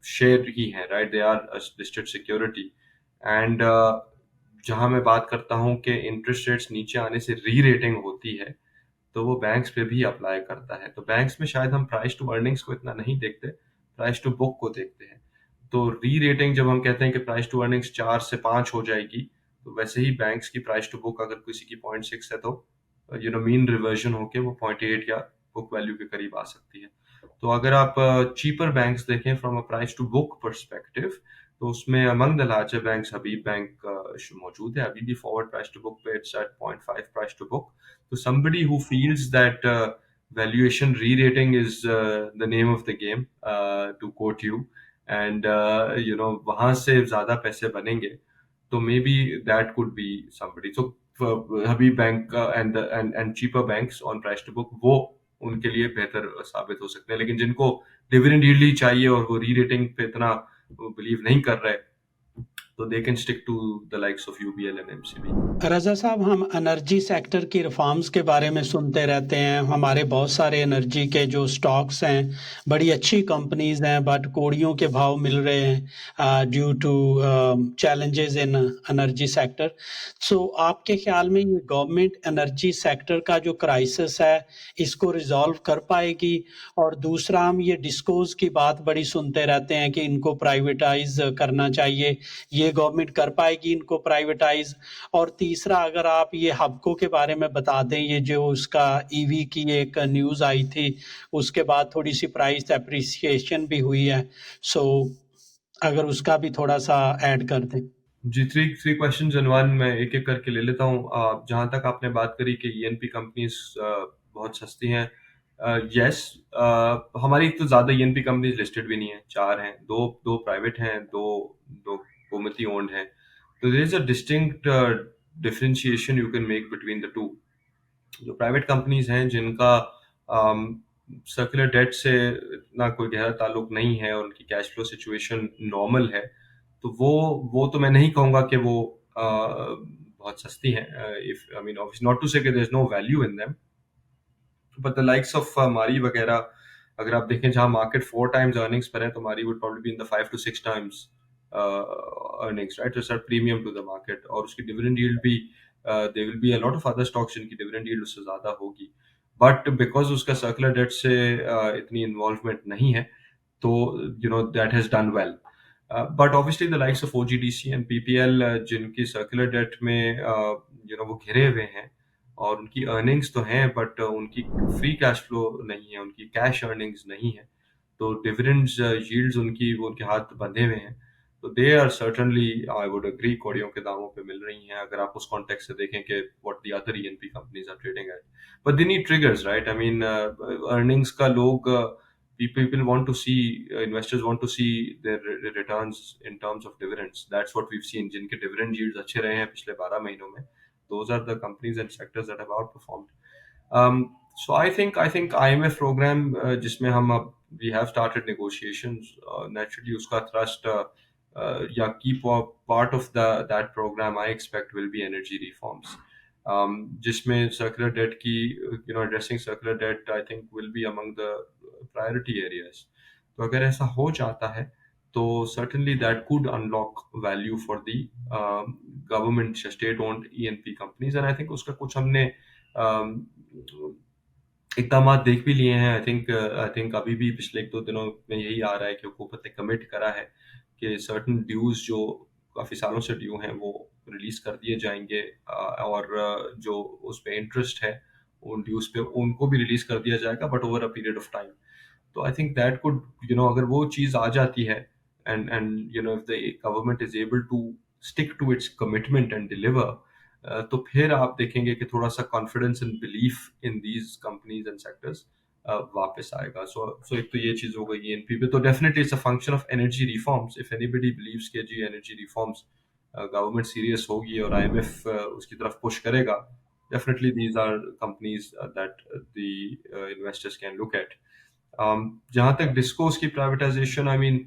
शेयर ही है, right? They are listed security. And जहां मैं बात करता हूं कि इंटरेस्ट रेट्स नीचे आने से री रेटिंग होती है, तो वो बैंक्स पे भी अप्लाई करता है। तो बैंक्स में शायद हम प्राइस टू अर्निंग्स को इतना नहीं देखते, प्राइस टू बुक को देखते हैं। तो री रेटिंग जब हम कहते हैं कि प्राइस टू अर्निंग्स 4 से 5 हो जाएगी, तो वैसे ही बैंक्स की प्राइस टू बुक अगर किसी की 0.6 है, तो मीन रिवर्जन होके वो 0.8 या बुक वैल्यू के करीब आ सकती है। तो अगर आप चीपर बैंक्स देखें from a price to book perspective, तो उसमें among the larger banks Habib Bank मौजूद है। अभी भी फॉरवर्ड प्राइस टू बुक पे it's at 0.5 price to book. तो somebody who feels that valuation re-rating is the name of the game, to quote you, and वहां से ज्यादा पैसे बनेंगे, तो maybe that could be somebody. So Habib Bank and cheaper banks on price to book, वो उनके लिए बेहतर साबित हो सकते हैं। लेकिन जिनको डिविडेंड यील्ड ही चाहिए और वो री रेटिंग पे इतना बिलीव नहीं कर रहे, तो they can stick to the likes of UBL and MCB. Raza sahab, हम एनर्जी सेक्टर की रिफॉर्म्स के बारे में सुनते रहते हैं। हमारे बहुत सारे एनर्जी के जो स्टॉक्स हैं, बड़ी अच्छी कंपनीज़ हैं, बट कौड़ियों के भाव मिल रहे हैं due to challenges in energy sector. So आपके ख्याल में ये गवर्नमेंट एनर्जी सेक्टर का जो क्राइसिस है, इसको रिज़ॉल्व कर पाएगी? और दूसरा, हम ये डिस्कोज़ की बात बड़ी सुनते रहते हैं कि इनको प्राइवेटाइज़ करना चाहिए। ये गवर्नमेंट कर पाएगी इनको प्राइवेटाइज़? और तीसरा, अगर आप ये हबको के बारे में बता दें, ये जो उसका ईवी की एक न्यूज़ आई थी, उसके बाद थोड़ी सी प्राइस एप्रिसिएशन भी हुई है। सो अगर उसका भी थोड़ा सा ऐड कर दें। जी, three three questions in one, मैं एक एक करके ले लेता हूँ। जहाँ तक आपने बात करी कि ईएनपी कंपनीज बहुत सस्ती हैं, यस, हमारी तो ज़्यादा ईएनपी कंपनीज लिस्टेड भी नहीं है, 4 हैं, दो दो प्राइवेट हैं, दो दो गोमती ओन्ड हैं। तो there is a distinct differentiation you can make between the two. जो प्राइवेट कंपनीज हैं जिनका सर्कुलर डेट से इतना कोई गहरा ताल्लुक नहीं है और उनकी कैश फ्लो सिचुएशन नॉर्मल है, तो वो तो मैं नहीं कहूंगा कि वो बहुत सस्ती हैं। If I mean obviously not to say there is no value in them, but the likes of Mari वगैरह, अगर आप देखें जहां मार्केट 4 टाइम्स अर्निंग्स पर है, तो Mari would probably be in the 5 to 6 times earnings, right? It's a premium to the market. और उसकी डिविडेंड यील्ड भी, there will be a lot of other stocks जिनकी डिविडेंड यील्ड उससे ज्यादा होगी, बट बिकॉज उसका सर्कुलर डेट से इतनी इन्वॉल्वमेंट नहीं है, तो that has done well. But obviously the likes of OGDC and PPL, जिनकी सर्कुलर डेट में वो घिरे हुए हैं, और उनकी अर्निंग्स तो हैं, बट उनकी फ्री कैश फ्लो नहीं है, उनकी कैश अर्निंग्स नहीं है, तो डिविडेंड्स यील्ड्स उनकी वो उनके हाथ बंधे हुए हैं। तो they are certainly, I would agree, कौड़ियों के दामों पे मिल रही हैं, अगर आप उस कॉन्टेक्स्ट से देखें कि what the other ENP companies are trading at. But they need triggers, right? I mean earnings का लोग, people want to see, investors want to see their returns in terms of dividends. That's what we've seen. जिनके dividend yields अच्छे रहे हैं पिछले 12 महीनों में, those are the companies and sectors that have outperformed. So I think IMF program, जिसमें हम अब we have started negotiations, naturally उसका thrust, या key part of that program I expect will be energy reforms, जिसमें circular debt की, addressing circular debt I think will be among the priority areas. तो अगर ऐसा हो जाता है, तो certainly that could unlock value for the government state owned ENP companies, and I think उसका कुछ हमने um, इकदामात देख भी लिए हैं। आई थिंक अभी भी पिछले 1-2 दिनों में यही आ रहा है कि हुकूमत ने कमिट करा है कि सर्टन ड्यूज जो काफ़ी सालों से ड्यू हैं वो रिलीज कर दिए जाएंगे, और जो उस पे इंटरेस्ट है उन ड्यूज पे उनको भी रिलीज कर दिया जाएगा, but over a period of time. तो आई थिंक दैट कुड, अगर वो चीज़ आ जाती है, and if the government is able to stick to its commitment and deliver, तो फिर आप देखेंगे कि थोड़ा सा confidence and belief in these companies and sectors वापस आएगा। सो एक तो ये चीज हो गई एनपी पे। तो definitely it's a function of energy reforms. If anybody believes के जी एनर्जी रिफॉर्म्स, गवर्नमेंट सीरियस होगी और आईएमएफ उसकी तरफ पुश करेगा, definitely these are companies that the investors can look at. जहां तक डिस्कोस की privatisation, I mean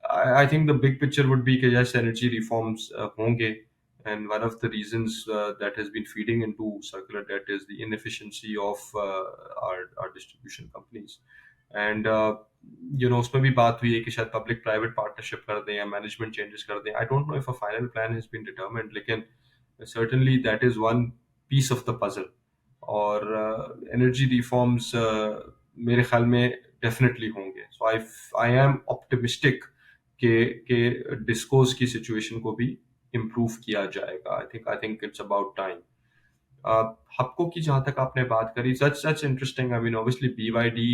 I think the big picture would be कि yes, energy reforms होंगे, and one of the reasons that has been feeding into circular debt is the inefficiency of our distribution companies. And उसमें भी बात हुई है कि शायद public private partnership कर दें या management changes कर दें. I don't know if a final plan has been determined, लेकिन certainly that is one piece of the puzzle. और energy reforms मेरे ख्याल में definitely होंगे. So I am optimistic के डिस्कोर्स की सिचुएशन को भी इम्प्रूव किया जाएगा. I think it's about time. Hubco की जहाँ तक आपने बात करी, such interesting. I mean obviously BYD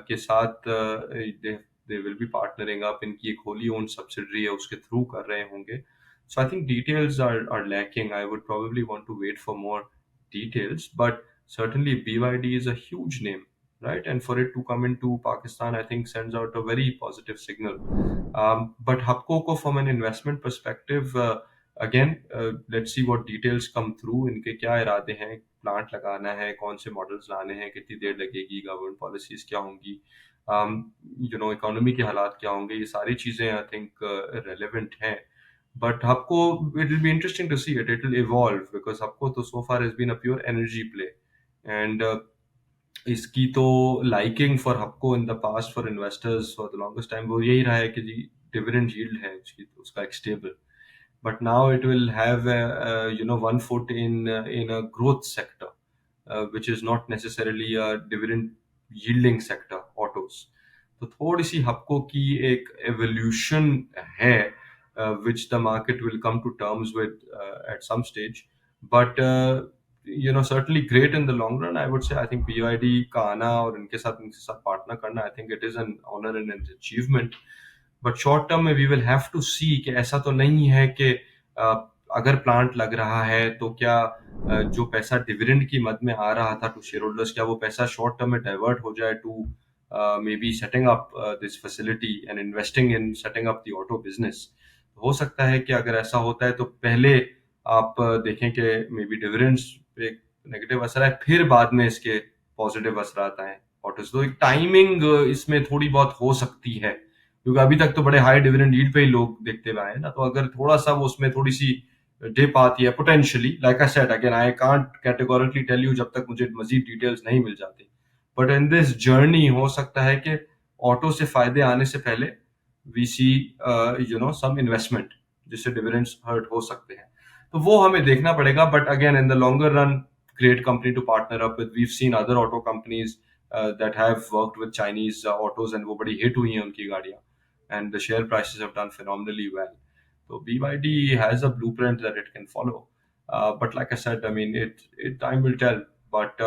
के साथ they will be partnering up. इनकी एक होली ओन सब्सिडरी है, उसके थ्रू कर रहे होंगे. So I think details are lacking. I would probably want to wait for more details, but certainly BYD is a huge name, right? And for it to come into Pakistan, I think sends out a very positive signal. But Hapco, from an investment perspective, again, let's see what details come through. इनके क्या इरादे हैं, plant लगाना है, कौन से models लाने हैं, कितनी देर लगेगी, गवर्नमेंट पॉलिसीज क्या होंगी, इकोनॉमी के हालात क्या होंगे, ये सारी चीज़ें आई थिंक रेलेवेंट हैं. But Hapco, it will be interesting to see it. It will evolve because Hapco to so far has been a pure energy play, and इसकी तो liking for Hubco in the past for investors for the longest time वो यही रहा है कि जी dividend yield है उसकी, उसका एक stable. But now it will have one foot in a growth sector which is not necessarily a dividend yielding sector, autos. तो थोड़ी सी हपको की एक evolution है which the market will come to terms with at some stage. But certainly great in the long run. I would say I think BYD का आना और इनके साथ पार्टनर करना, I think it is an honor and an achievement. But short term में we will have to see कि ऐसा तो नहीं है कि अगर प्लांट लग रहा है तो क्या जो पैसा डिविडेंड की मद में आ रहा था टू शेयर होल्डर्स, क्या वो पैसा शॉर्ट टर्म में डाइवर्ट हो जाए to maybe setting up this facility and investing in setting up the auto business. हो सकता है कि अगर ऐसा होता है तो पहले आप देखें कि मे बी डिविडेंड्स पे एक नेगेटिव असर है, फिर बाद में इसके पॉजिटिव असर आता है ऑटोज. तो एक टाइमिंग इसमें थोड़ी बहुत हो सकती है, क्योंकि अभी तक तो बड़े हाई डिविडेंड यील्ड पे ही लोग देखते हुए आए ना. तो अगर थोड़ा सा वो उसमें थोड़ी सी डिप आती है potentially, like I said again, I can't categorically tell you जब तक मुझे मजीद डिटेल्स नहीं मिल जाती. बट इन दिस जर्नी हो सकता है कि ऑटो से फायदे आने से पहले वी सी सम इन्वेस्टमेंट जिससे डिविडेंड्स हर्ट हो सकते हैं. तो वो हमें देखना पड़ेगा. But again in the longer run, great company to partner up with. We have seen other auto companies that have worked with Chinese autos and वो बड़ी हिट हुई हैं उनकी गाड़ियां, and the share prices have done phenomenally well. So BYD has a blueprint that it can follow. But like I said, I mean, time will tell. But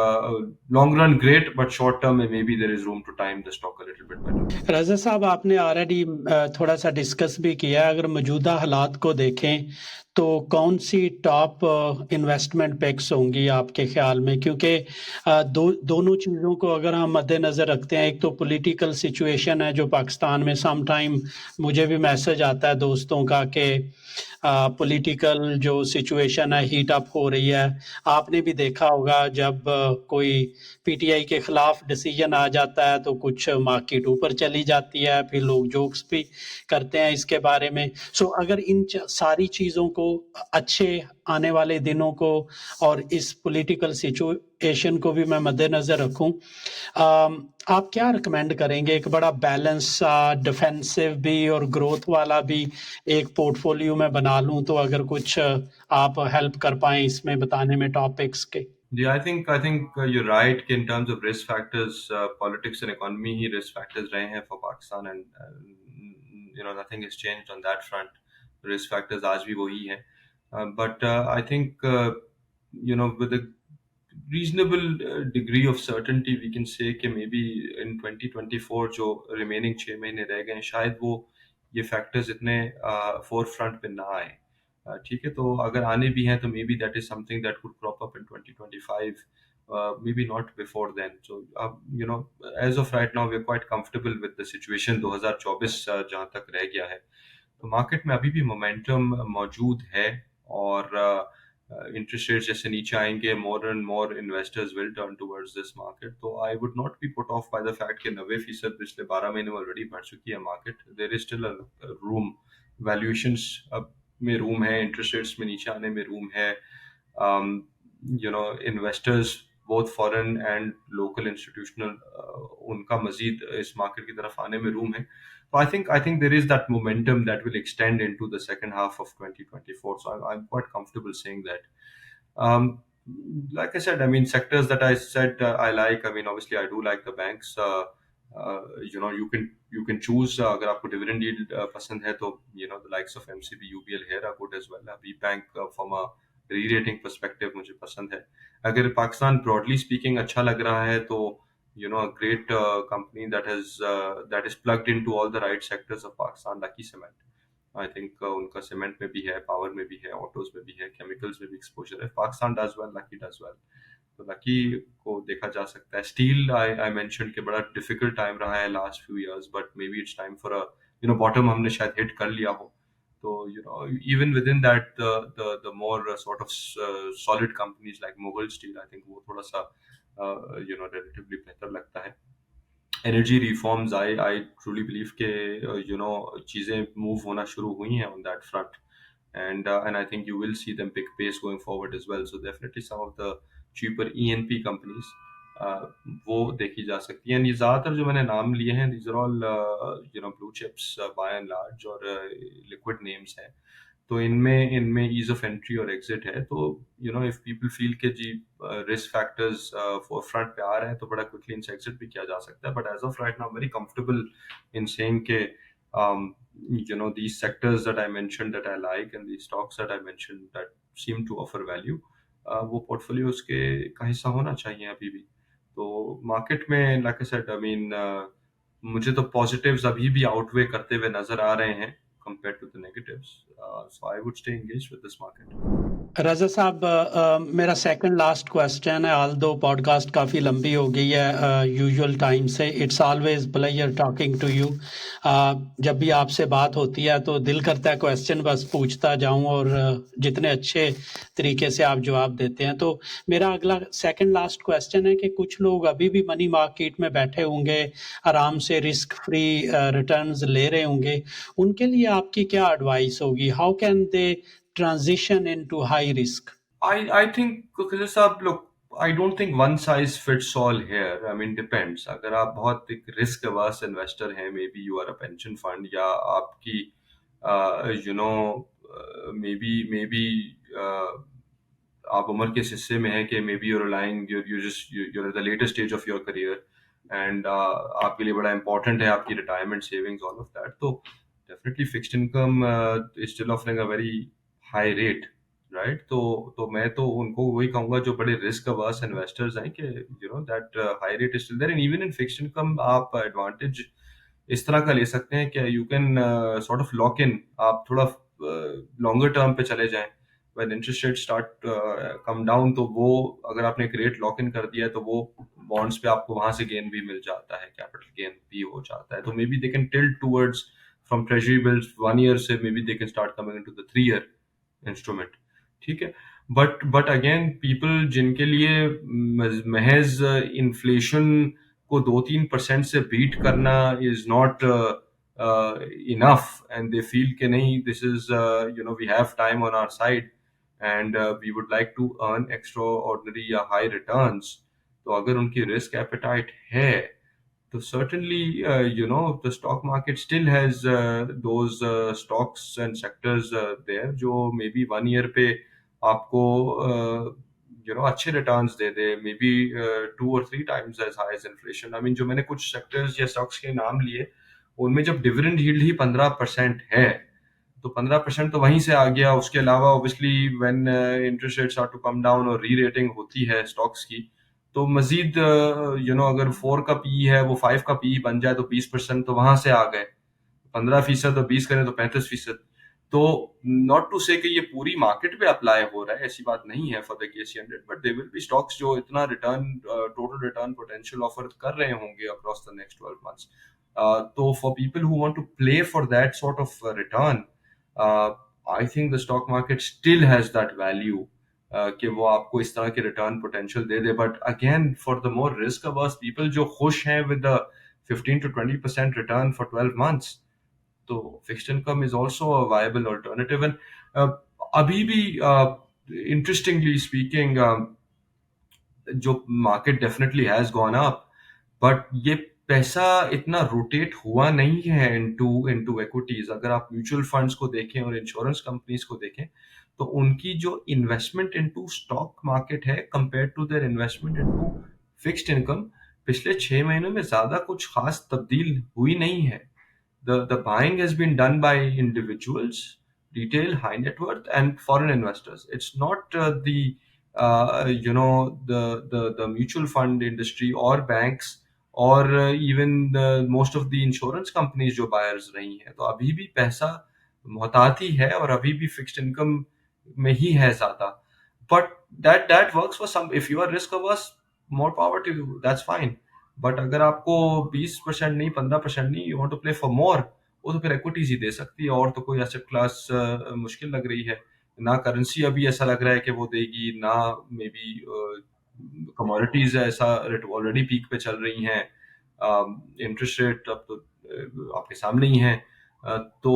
long run great, but short term maybe there is room to time the stock a little bit better. रजा साहब, आपने already थोड़ा सा discuss भी किया. अगर मौजूदा हालात को देखें तो कौन सी टॉप इन्वेस्टमेंट पिक्स होंगी आपके ख्याल में? क्योंकि दोनों चीज़ों को अगर हम मद्देनज़र रखते हैं, एक तो पॉलिटिकल सिचुएशन है जो पाकिस्तान में सम टाइम मुझे भी मैसेज आता है दोस्तों का कि पॉलिटिकल जो सिचुएशन है हीट अप हो रही है. आपने भी देखा होगा जब कोई पीटीआई के खिलाफ डिसीजन आ जाता है तो कुछ मार्केट ऊपर चली जाती है, फिर लोग जोक्स भी करते हैं इसके बारे में. सो अगर इन सारी चीज़ों को, अच्छे आने वाले दिनों को और इस पॉलिटिकल सिचुएशन को भी मैं मद्देनज़र रखूं, आप क्या रिकमेंड करेंगे? एक बड़ा बैलेंस, डिफेंसिव भी और ग्रोथ वाला भी एक पोर्टफोलियो में बना लूं, तो अगर कुछ आप हेल्प कर पाएं इसमें बताने में टॉपिक्स के. Yeah, I think you're right कि in terms of risk factors, politics and economy he risk factors रहे हैं for Pakistan, and nothing has changed on that front. Risk factors आज भी वही हैं. But I think with a reasonable degree of certainty we can say कि maybe in 2024 जो remaining 6 महीने रह गए हैं, शायद वो ये factors इतने forefront पे ना आए. ठीक है, तो अगर आने भी हैं तो maybe that is something that could crop up in 2025, maybe not before then. So as of right now we are quite comfortable with the situation 2024 जहाँ तक रह गया है. तो मार्केट में अभी भी मोमेंटम मौजूद है, और इंटरेस्ट रेट जैसे नीचे आएंगे, more and more investors will turn towards this market. तो I would not be put off by the fact कि 90% पिछले 12 महीने में ऑलरेडी बढ़ चुकी है market. There is still room, valuations अब में रूम है, इंटरेस्ट रेट्स में नीचे आने में रूम है. Investors both foreign and local institutional, उनका मजीद इस मार्केट की तरफ आने में रूम है. So I think there is that momentum that will extend into the second half of 2024. So I'm quite comfortable saying that. Um, like I said, I mean sectors that I said I like. I mean obviously I do like the banks. You can choose. अगर आपको dividend yield पसंद है तो the likes of MCB, UBL here are good as well. B Bank from a re-rating perspective मुझे पसंद है. अगर Pakistan broadly speaking अच्छा लग रहा है तो a great company that is plugged into all the right sectors of Pakistan, Lucky Cement. I think उनका सीमेंट में भी है, पावर में भी है, ऑटोज में भी है, केमिकल्स में भी एक्सपोजर है. Pakistan does well, lucky does well. तो लकी को देखा जा सकता है. स्टील आई मेंशन कि बड़ा डिफिकल्ट टाइम रहा है last few years, but may be it's time for bottom हमने शायद हिट कर लिया हो. तो even with in that the more sort of solid companies like Mughal steel, I think वो थोड़ा सा relatively बेहतर लगता है. Energy reforms, I truly believe के चीज़ें मूव होना शुरू हुई हैं on that front, and I think you will see them pick pace going forward as well. So definitely some of the cheaper E&P companies वो देखी जा सकती हैं. ये ज़्यादातर जो मैंने नाम लिए हैं, these are all blue chips by and large और liquid names हैं. तो इनमें ईज ऑफ एंट्री और एग्जिट है. तो इफ पीपल फील के जी रिस्क फैक्टर्स फोर फ्रंट पे आ रहे हैं तो बड़ा क्विकली इनसे एग्जिट भी किया जा सकता है. But as of right now very comfortable in saying के these sectors that I mentioned that I like and these stocks that I mentioned that seem to offer value, वो पोर्टफोलियोज के का हिस्सा होना चाहिए अभी भी. तो मार्केट में like I said, I mean मुझे तो पॉजिटिव्स अभी भी आउटवे करते हुए नजर आ रहे हैं compared to the negatives. So I would stay engaged with this market. Raza साहब, मेरा सेकंड लास्ट क्वेश्चन है. ऑल दो पॉडकास्ट काफ़ी लंबी हो गई है यूजुअल टाइम से. It's always pleasure talking to you. जब भी आपसे बात होती है तो दिल करता है क्वेश्चन बस पूछता जाऊं और जितने अच्छे तरीके से आप जवाब देते हैं. तो मेरा अगला सेकंड लास्ट क्वेश्चन है कि कुछ लोग अभी भी मनी मार्केट में बैठे होंगे, आराम से रिस्क फ्री रिटर्न्स ले रहे होंगे. उनके लिए आपकी क्या एडवाइस होगी? How can they transition into high risk? I think Khizr साहब, look, I don't think one size fits all here. I mean depends. अगर आप बहुत एक risk averse investor हैं, maybe you are a pension fund, या आपकी maybe आप उम्र के हिस्से में हैं कि maybe you're relying, you're at the later stage of your career and आपके लिए बड़ा important है आपकी retirement savings, all of that. तो definitely fixed income is still offering a very high rate, right. तो मैं तो उनको वही कहूंगा जो बड़े रिस्क अवर्स इन्वेस्टर्स हैं कि that high rate is still there. And even in fixed income आप एडवांटेज इस तरह का ले सकते हैं कि you can sort of lock in. आप थोड़ा लॉन्गर टर्म पे चले जाएं. When interest rate start come down, तो वो अगर आपने एक रेट लॉक इन कर दिया है तो वो बॉन्ड्स पे आपको वहां से गेन भी मिल जाता है, कैपिटल गेन भी हो जाता है. तो maybe they can tilt towards from treasury bills 1 year से maybe they can start coming into the 3 year instrument. ठीक है. बट अगेन पीपल जिनके लिए महज इन्फ्लेशन को 2-3% से बीट करना is not enough and they feel कि नहीं, this is we have time on our side and we would like to earn extraordinary या हाई रिटर्न्स. तो अगर उनकी रिस्क एपेटाइट है तो certainly the stock market still has those stocks and sectors there जो maybe 1 year पे आपको अच्छे returns they they, maybe 2 or 3 times as high as inflation. I mean जो मैंने कुछ sectors या stocks के नाम लिए, उनमें जब dividend yield ही 15% है तो 15% तो वहीं से आ गया. उसके अलावा obviously when interest rates start to come down और re-rating होती है stocks की, तो मजीद अगर 4 का पी है वो 5 का पी बन जाए तो 20% तो वहां से आ गए. 15% तो 20 करें तो 35%. तो नॉट टू से कि ये पूरी मार्केट पे अप्लाई हो रहा है, ऐसी बात नहीं है for the KSE 100, but there will be stocks जो इतना return total return potential offer कर रहे होंगे अक्रॉस द नेक्स्ट 12 मंथ्स. तो for people who want to play for that sort of return, I think the stock market still has that value कि वो आपको इस तरह के रिटर्न पोटेंशियल दे दे, but again for the more risk averse people जो खुश हैं with the 15 to 20% return for 12 months, तो fixed income is also a viable alternative. And अभी भी इंटरेस्टिंगली स्पीकिंग जो market definitely has gone up, but ये पैसा इतना रोटेट हुआ नहीं है इनटू इनटू इक्विटीज। अगर आप म्यूचुअल फंड्स को देखें और इंश्योरेंस कंपनीज को देखें, तो उनकी जो इन्वेस्टमेंट इनटू स्टॉक मार्केट है compare to their investment into fixed income, पिछले 6 महीनों में ज्यादा कुछ खास तब्दील हुई नहीं है। The buying has been done by individuals, retail, high net worth, and foreign investors. It's not the mutual fund industry or banks or even the most of the insurance companies जो buyers रही हैं। तो अभी भी पैसा मोहताती है और अभी भी फिक्स्ड इनकम में ही है ज्यादा। But that works for some. If you are risk averse, more power to you. That's fine. But अगर आपको 20% नहीं, 15% नहीं, you want to play for more, वो तो फिर इक्विटीज ही दे सकती है। और तो कोई एसेट क्लास मुश्किल लग रही है ना। करेंसी अभी ऐसा लग रहा है कि वो देगी ना, मे बी कमोडिटीज ऐसा रेट ऑलरेडी पीक पे चल रही हैं। इंटरेस्ट रेट अब तो आपके सामने ही है। तो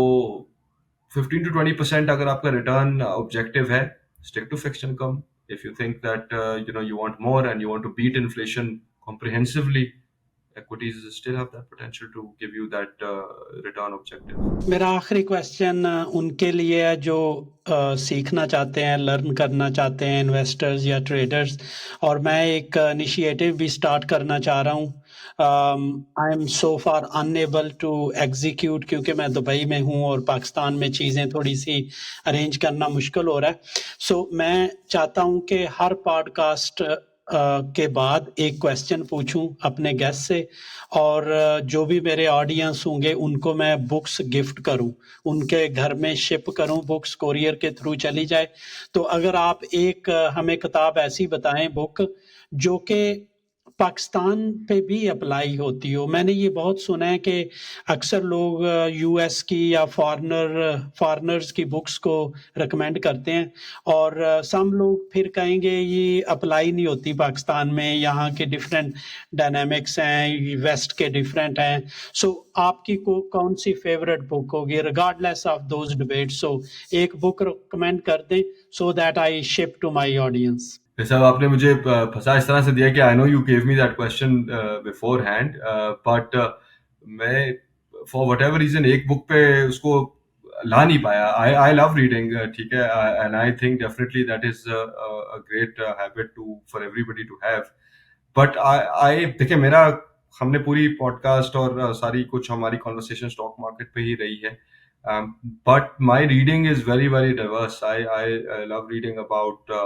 15 to 20% अगर आपका रिटर्न ऑब्जेक्टिव है, stick to fixed income. If you think that you want more and you want to beat inflation comprehensively, equities still have that potential to give you that return objective. मेरा आखिरी question उनके लिए है जो सीखना चाहते हैं, लर्न करना चाहते हैं, इन्वेस्टर्स या ट्रेडर्स, और मैं एक इनिशिएटिव भी स्टार्ट करना चाह रहा हूँ। I am so far unable to execute, क्योंकि मैं दुबई में हूँ और पाकिस्तान में चीज़ें थोड़ी सी अरेंज करना मुश्किल हो रहा है। सो मैं चाहता हूँ कि हर पॉडकास्ट के बाद एक क्वेश्चन पूछूं अपने गेस्ट से, और जो भी मेरे ऑडियंस होंगे उनको मैं बुक्स गिफ्ट करूं, उनके घर में शिप करूं, बुक्स कोरियर के थ्रू चली जाए। तो अगर आप एक हमें किताब ऐसी बताएं, बुक जो कि पाकिस्तान पे भी अप्लाई होती हो। मैंने ये बहुत सुना है कि अक्सर लोग यूएस की या फॉरेनर्स की बुक्स को रिकमेंड करते हैं, और सम लोग फिर कहेंगे ये अप्लाई नहीं होती पाकिस्तान में, यहाँ के डिफरेंट डायनामिक्स हैं, वेस्ट के डिफरेंट हैं। सो आपकी को कौन सी फेवरेट बुक होगी regardless of those debate? So एक बुक रिकमेंड कर दें so that I ship to my audience. साहब आपने मुझे फंसा इस तरह से दिया कि I know you gave me that question beforehand, but मैं फॉर वट एवर रीजन एक बुक पे उसको ला नहीं पाया। आई लव रीडिंग, ठीक है, and I think definitely that is a great habit to for everybody to have. But I देखिए, मेरा हमने पूरी पॉडकास्ट और सारी कुछ हमारी कॉन्वर्सेशन स्टॉक मार्केट पे ही रही है, but my reading is very very diverse. I love reading about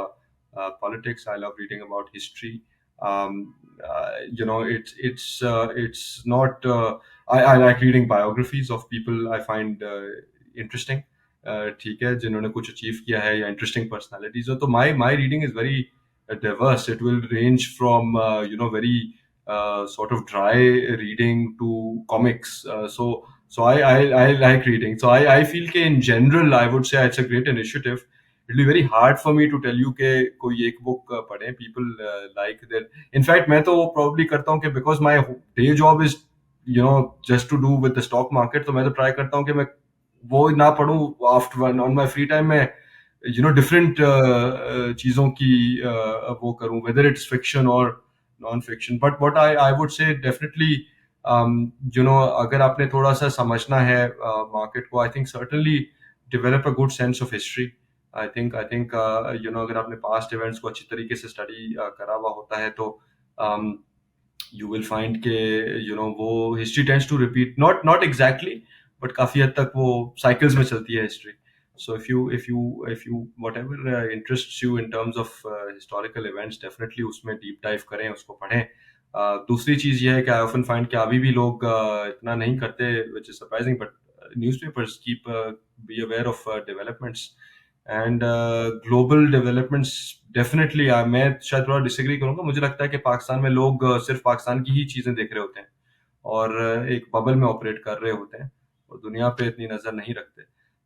politics. I love reading about history. It's not. I like reading biographies of people I find interesting. ठीक है, जिन्होंने कुछ achieve किया है या इंटरेस्टिंग पर्सनालिटीज हो। तो my reading is very diverse. It will range from very sort of dry reading to comics. So I like reading. So I feel कि in general I would say it's a great initiative. It'll be very hard for me to tell you कि कोई एक book पढ़ें। People like that. In fact, मैं तो probably करता हूँ कि because my day job is just to do with the stock market, तो मैं तो try करता हूँ कि मैं वो ना पढ़ूँ after on my free time में different चीज़ों की वो करूँ, whether it's fiction or non-fiction. But what I would say definitely अगर आपने थोड़ा सा समझना है market को, I think certainly develop a good sense of history. I think अगर आपने past events को अच्छी तरीके से study करा हुआ होता है तो you will find के वो history tends to repeat, not exactly, but काफी हद तक वो cycles में चलती है history. So if you whatever interests you in terms of historical events, definitely उसमें deep dive करें, उसको पढ़ें। दूसरी चीज ये है कि I often find कि अभी भी लोग इतना नहीं करते, which is surprising, but newspapers be aware of developments and global developments. Definitely मैं शायद थोड़ा डिसएग्री करूंगा। मुझे लगता है कि पाकिस्तान में लोग सिर्फ पाकिस्तान की ही चीजें देख रहे होते हैं और एक बबल में ऑपरेट कर रहे होते हैं और दुनिया पे इतनी नजर नहीं रखते।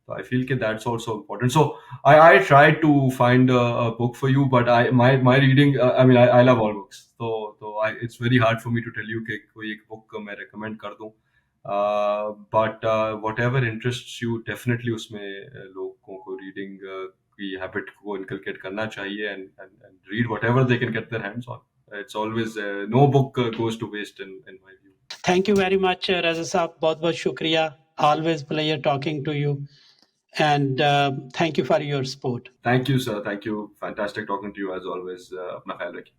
So I feel that that's also important. So I tried to find a book for you, but my reading, I love all books. So it's very hard for me to tell you कि कोई एक book मैं recommend कर दूं. But whatever interests you, definitely उसमें लोगों को reading की habit को inculcate करना चाहिए, and read whatever they can get their hands on. It's always no book goes to waste in my view. Thank you very much, Raza Saab. बहुत बहुत शुक्रिया. Always pleasure talking to you. And thank you for your support. Thank you, sir. Thank you. Fantastic talking to you as always. अपना ख्याल रखिए.